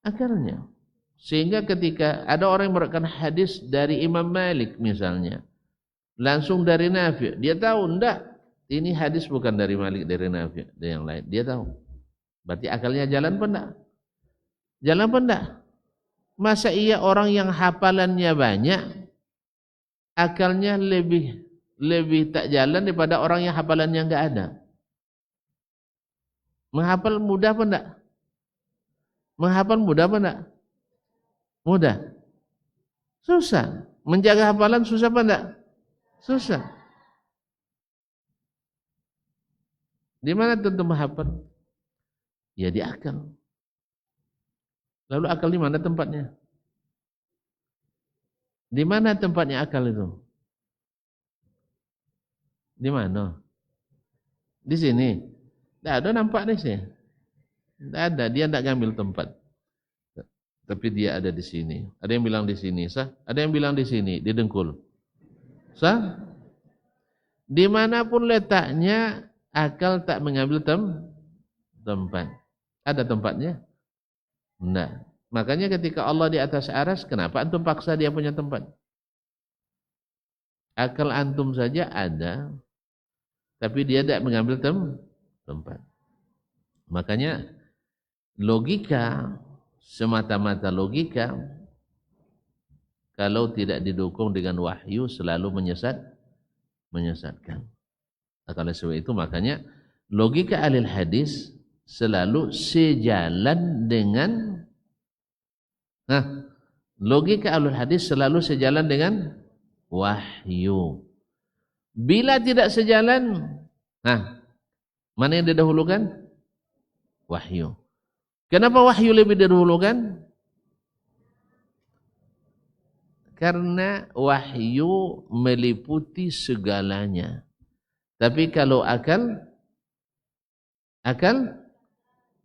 akalnya. Sehingga ketika ada orang yang meriwayatkan hadis dari Imam Malik misalnya, langsung dari Nafi', dia tahu enggak, ini hadis bukan dari Malik, dari Nafi', dari yang lain. Dia tahu. Berarti akalnya jalan apa enggak? Jalan apa enggak? Masa iya orang yang hafalannya banyak, akalnya lebih tak jalan daripada orang yang hafalannya enggak ada? Menghafal mudah apa enggak? Menghafal mudah apa enggak? Mudah. Susah. Menjaga hafalan susah apa enggak? Susah. Di mana tentu menghafal? Ya di akal. Lalu akal di mana tempatnya? Di mana tempatnya akal itu? Di mana? Di sini. Tidak ada nampak di sini. Tidak ada. Dia tidak ngambil tempat. tapi dia ada di sini. Ada yang bilang di sini, sah? Ada yang bilang di sini, di dengkul. Sah? Dimanapun letaknya, akal tak mengambil tempat. Ada tempatnya? Enggak. Makanya ketika Allah di atas aras, kenapa antum paksa dia punya tempat? Akal antum saja ada, tapi dia tidak mengambil tempat. Makanya logika, semata-mata logika, kalau tidak didukung dengan wahyu selalu menyesatkan. Oleh sebab itu makanya logika ahli hadis selalu sejalan dengan logika ahli hadis selalu sejalan dengan wahyu. Bila tidak sejalan, mana yang didahulukan? Wahyu. Kenapa wahyu lebih didahulukan? Karena wahyu meliputi segalanya. Tapi kalau akal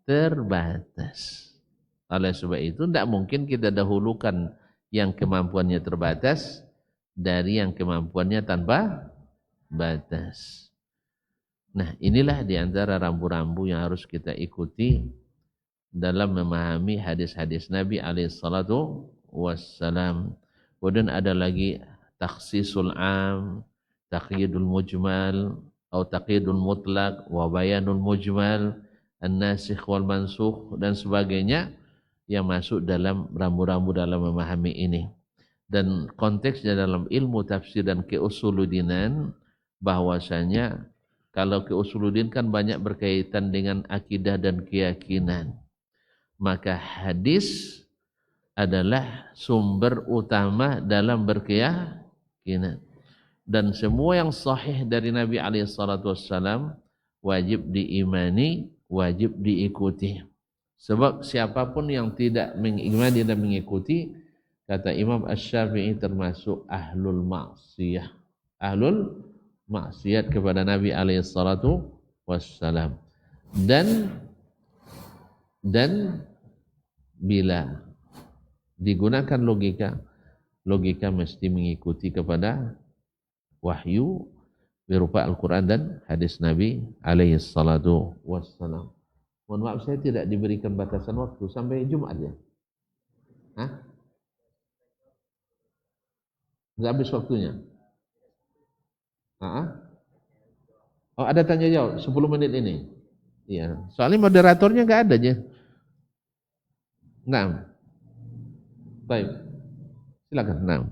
terbatas. Oleh sebab itu tidak mungkin kita dahulukan yang kemampuannya terbatas dari yang kemampuannya tanpa batas. Nah, inilah di antara rambu-rambu yang harus kita ikuti dalam memahami hadis-hadis Nabi alaihi salatu wassalam. Kemudian ada lagi takhsisul am, taqyidul mujmal, atau taqyidul mutlak, wa bayanul mujmal, an-nasikh wal mansukh dan sebagainya yang masuk dalam rambu-rambu dalam memahami ini. Dan konteksnya dalam ilmu tafsir dan keusuludinan bahwasanya kalau keusuluddin kan banyak berkaitan dengan akidah dan keyakinan. Maka hadis adalah sumber utama dalam berkeyakinan. Dan semua yang sahih dari Nabi SAW wajib diimani, wajib diikuti. Sebab siapapun yang tidak mengimani dan mengikuti, kata Imam Asy-Syafi'i, termasuk ahlul maksiyah. Ahlul maksiat kepada Nabi SAW. Dan bila digunakan logika mesti mengikuti kepada wahyu berupa Al-Quran dan hadis Nabi SAW. Mohon maaf, saya tidak diberikan batasan waktu sampai Jumat ya. Nggak habis waktunya. Oh, ada tanya jawab 10 menit ini. Iya, soalnya moderatornya nggak ada aja. Nah, baik, silakan. Nah,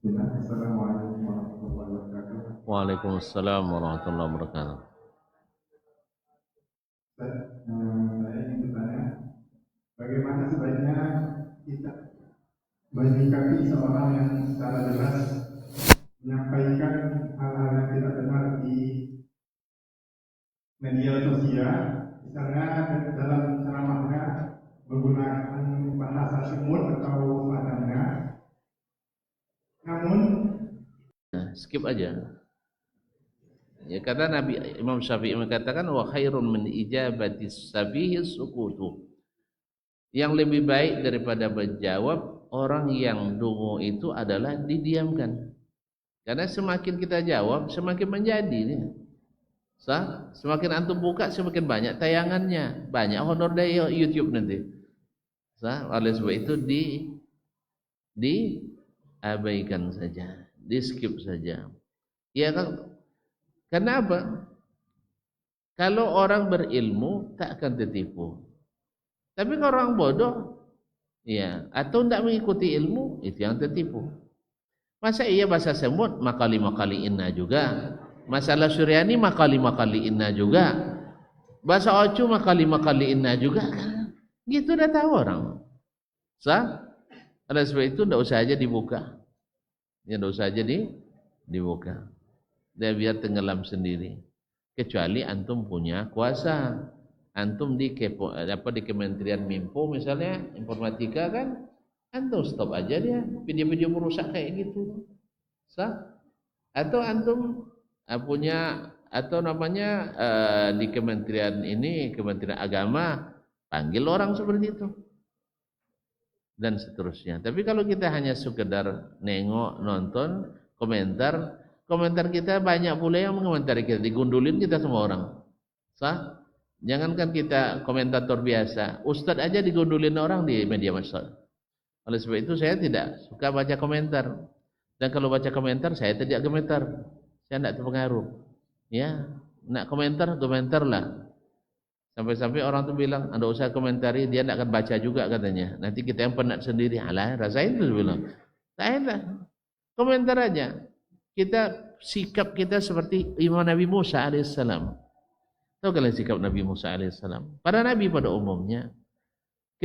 Assalamualaikum warahmatullahi wabarakatuh. Waalaikumsalam warahmatullahi wabarakatuh. Saya ingin bertanya, bagaimana sebaiknya kita menyikapi seorang yang secara jelas menyampaikan hal-hal yang tidak benar di media sosial, misalnya dalam ceramahnya menggunakan bahasa semut atau semacamnya. Namun skip aja. Ya, kata Nabi Imam Syafi'i mengatakan wa khairun min ijabati sabihi sukutu. Yang lebih baik daripada menjawab orang yang dungu itu adalah didiamkan. Karena semakin kita jawab semakin menjadi nih. Semakin antum buka semakin banyak tayangannya, banyak honor dari YouTube nanti. Oleh sebab itu diabaikan saja, di skip saja. Ya kan? Kenapa? Kalau orang berilmu tak akan tertipu. Tapi kalau orang bodoh, ya, atau tidak mengikuti ilmu, itu yang tertipu. Masa iya bahasa semut makali inna juga. Masalah Suryani makali inna juga. Bahasa Ocu makali inna juga. Gitu udah tahu orang. Oleh sebab itu tidak usah aja dibuka. Ya dosa aja dibuka. Dia biar tenggelam sendiri. Kecuali antum punya kuasa. Antum di Kementerian Minfo misalnya, informatika kan, antum stop aja dia video-video merusak kayak gitu. Sah? Atau antum punya atau namanya di Kementerian Agama, panggil orang seperti itu. Dan seterusnya. Tapi kalau kita hanya sekedar nengok, nonton, komentar kita banyak pula yang mengomentari kita, digundulin kita semua orang. Sah? Jangankan kita komentator biasa, ustadz aja digundulin orang di media sosial. Oleh sebab itu saya tidak suka baca komentar. Dan kalau baca komentar saya tidak komentar. Saya tidak terpengaruh. Ya, nak komentar lah. Sampai-sampai orang tu bilang, "Anda usah komentari, dia tidak akan baca juga," katanya. Nanti kita yang penat sendiri. Alah, rasain tu bilang. Saya komentar aja. Sikap kita seperti Imam Nabi Musa alaihissalam. Tahu kalian sikap Nabi Musa alaihissalam? Para nabi pada umumnya,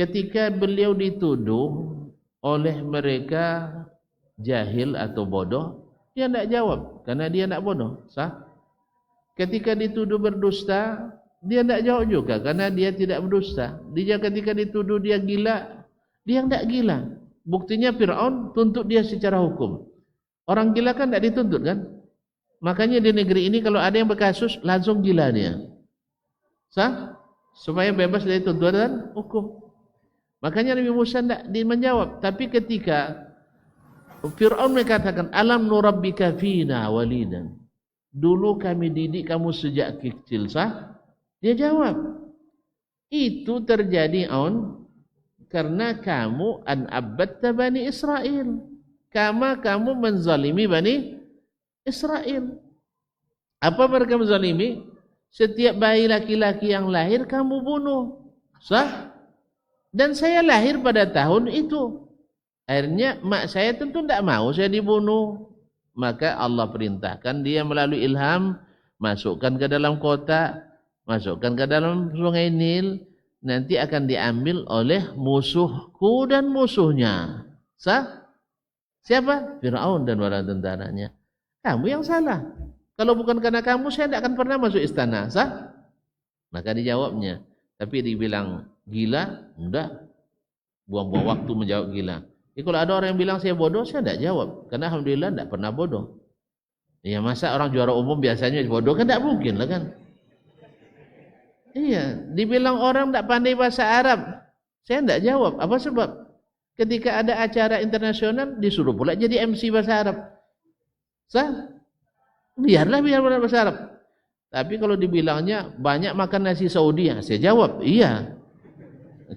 ketika beliau dituduh oleh mereka jahil atau bodoh, dia tidak jawab karena dia tidak bodoh. Sah? Ketika dituduh berdusta, dia tidak jawab juga karena dia tidak berdusta. Dia ketika dituduh dia gila, dia tidak gila. Buktinya Fir'aun tuntut dia secara hukum. Orang gila kan tidak dituntut kan? Makanya di negeri ini kalau ada yang berkasus langsung gila dia. Sah? Supaya bebas dari tuntutan hukum. Makanya Nabi Musa tidak menjawab. Tapi ketika Fir'aun mengatakan, "Alam nurabbika fina walidan." Dulu kami didik kamu sejak kecil, sah? Dia jawab, itu terjadi karena kamu abadta Bani Israel. Kamu menzalimi Bani Israel. Apa mereka menzalimi? Setiap bayi laki-laki yang lahir kamu bunuh. Sah? Dan saya lahir pada tahun itu. Akhirnya mak saya tentu tidak mau saya dibunuh. Maka Allah perintahkan dia melalui ilham, masukkan ke dalam kotak, masukkan ke dalam sungai Nil, nanti akan diambil oleh musuhku dan musuhnya. Sah? Siapa? Fir'aun dan para tentaranya. Kamu yang salah. Kalau bukan karena kamu, saya tidak akan pernah masuk istana. Sah? Maka dijawabnya. Tapi dibilang gila, enggak. Buang-buang waktu menjawab gila. Kalau ada orang yang bilang saya bodoh, saya tidak jawab. Karena alhamdulillah tidak pernah bodoh. Ya masa orang juara umum biasanya bodoh kan tidak mungkin lah kan. Iya, dibilang orang tidak pandai bahasa Arab, saya tidak jawab. Apa sebab? Ketika ada acara internasional disuruh pula jadi MC bahasa Arab. Sah? Biar bahasa Arab. Tapi kalau dibilangnya banyak makan nasi Saudi, ya saya jawab, iya.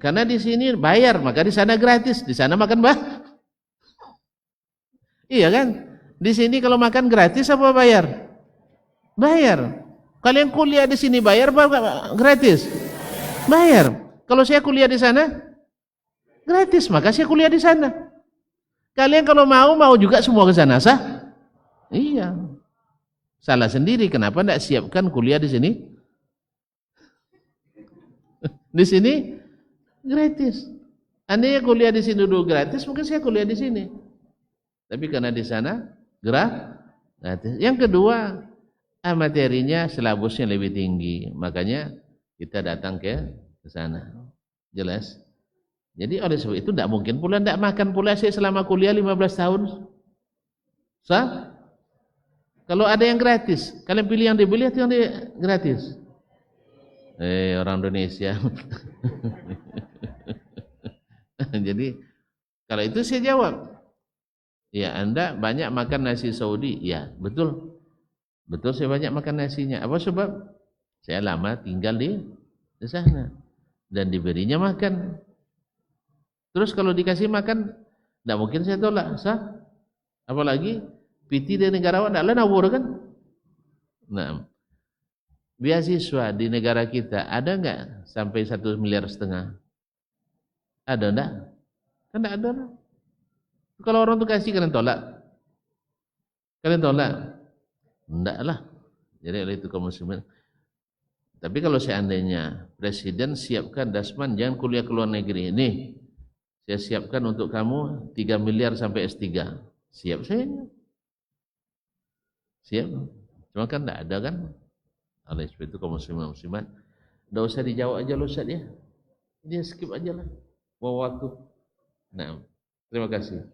Karena di sini bayar, maka di sana gratis. Di sana makan iya kan? Di sini kalau makan gratis apa bayar? Bayar. Kalian kuliah di sini bayar apa gratis? Bayar. Kalau saya kuliah di sana gratis, maka saya kuliah di sana. Kalian kalau mau juga semua ke sana, sah? Iya. Salah sendiri, kenapa tidak siapkan kuliah di sini? Di sini gratis. Andainya kuliah di sini dulu gratis, mungkin saya kuliah di sini. Tapi karena di sana gratis. Yang kedua, materinya silabusnya lebih tinggi, makanya kita datang ke sana. Jelas? Jadi oleh sebab itu tidak mungkin pula tidak makan pula saya selama kuliah 15 tahun. Sah? Kalau ada yang gratis, kalian pilih yang dibeli atau yang gratis? Orang Indonesia. Jadi kalau itu saya jawab, ya Anda banyak makan nasi Saudi, ya betul, betul saya banyak makan nasinya. Apa sebab? Saya lama tinggal di sana dan diberinya makan. Terus kalau dikasih makan, tidak mungkin saya tolak, sah? Apalagi PT di negara awak tidak nawur kan? Nah, beasiswa di negara kita ada enggak sampai 1,5 miliar? Ada enggak? Kan tidak ada. Kalau orang tu kasih kalian tolak? Kalian tolak? Enggak lah. Jadi oleh itu kaum muslimin. Tapi kalau seandainya presiden siapkan Dasman jangan kuliah ke luar negeri ini, saya siapkan untuk kamu 3 miliar sampai S3. Siap saya. Siap. Cuma kan tidak ada kan. Oleh sebab itu kaum muslimin muslimat, tidak usah dijawab aja loh Ustaz ya. Dia skip aja lah. Waktu. Nah, terima kasih.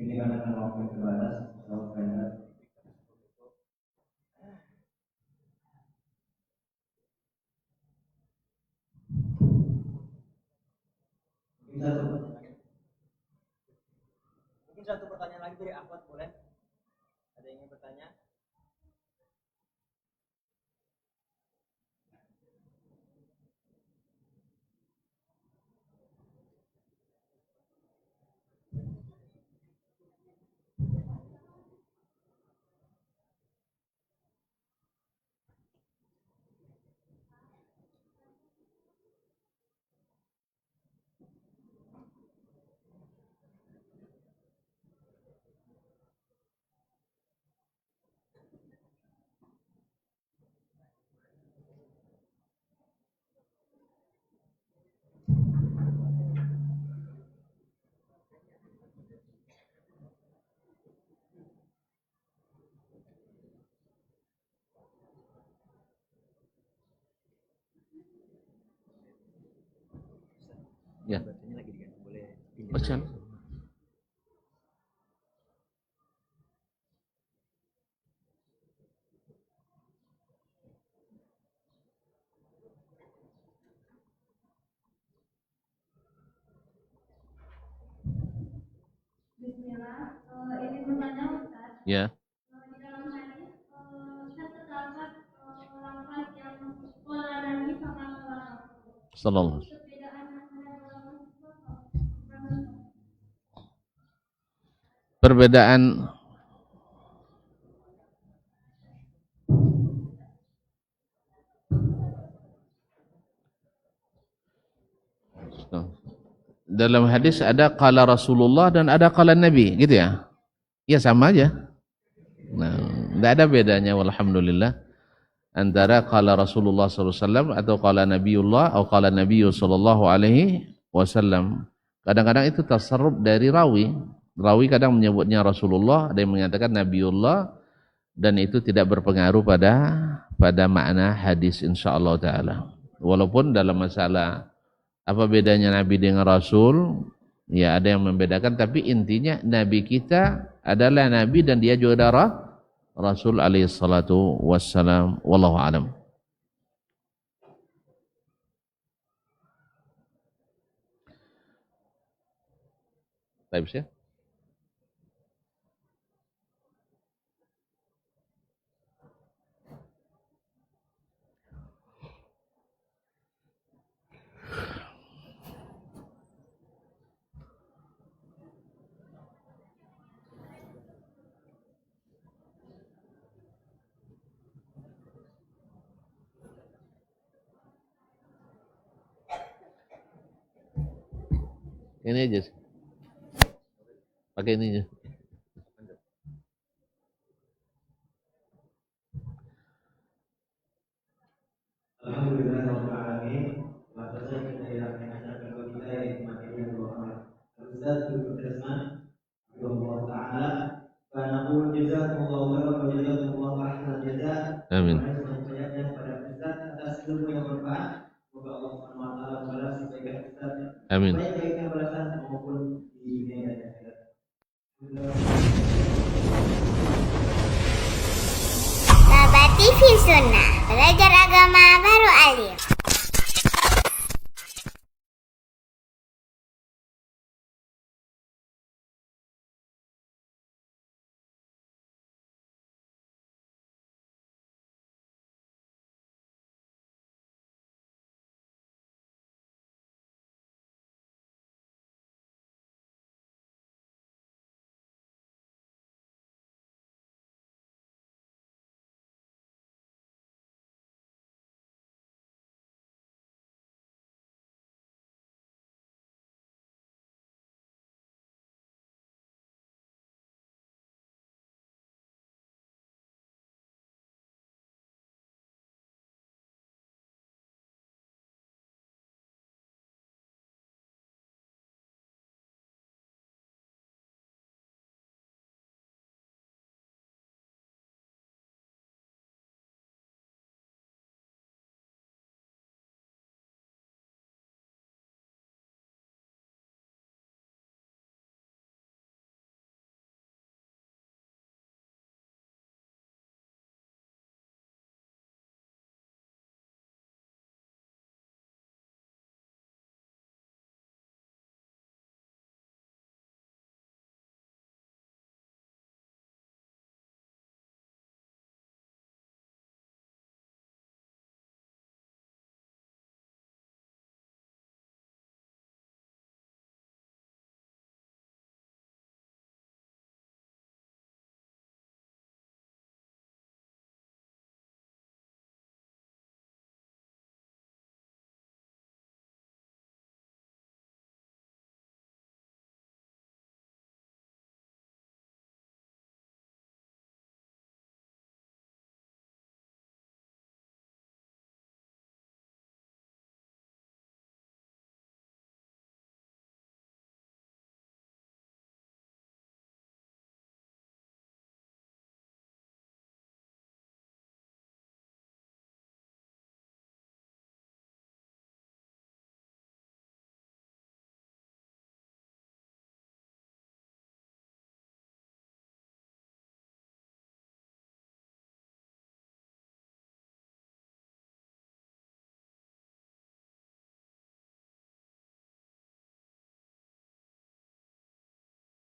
Ini karena waktu terbatas, saya mungkin satu pertanyaan lagi dari Ahmad, boleh? Ada yang ingin bertanya? Ya. Baca. Bismillah, ini bertanya Ustaz. Ya. Di dalam hadis kan terdapat lafaz yang qala Nabi sallallahu alaihi wasallam. Sallallahu. Perbedaan antara Perbedaan dalam hadis ada qala Rasulullah dan ada qala Nabi, gitu ya? Ya sama aja. Nah, tidak ada bedanya walhamdulillah antara qala Rasulullah SAW atau qala Nabiullah atau qala Nabiyu sallallahu alaihi wasallam. Kadang-kadang itu tasarruf dari rawi. Rawi kadang menyebutnya Rasulullah, ada yang mengatakan Nabiullah, dan itu tidak berpengaruh pada makna hadis insyaallah taala. Walaupun dalam masalah apa bedanya Nabi dengan Rasul, ya ada yang membedakan, tapi intinya Nabi kita adalah Nabi dan dia juga adalah Rasul alaihi salatu wassalam. Wallahu a'lam. Baik ya. Ini aja. Pakai ini aja. Alhamdulillah rabbil alamin. Wa sallallahu alaihi wa sallam. Ustaz Dr. Desman, Allah taala, wa naqul jazakumullahu khairan wa jazakumullahu ahsanal jazaa. Amin. Banyak-banyaknya kepada Ustaz atas ilmu yang bermanfaat. Semoga Allah Subhanahu wa taala membalas kebaikan Ustaz. Amin. Baik-baiknya balasan maupun di dunia dan akhirat. Naba TV Sunnah, belajar agama baru alim.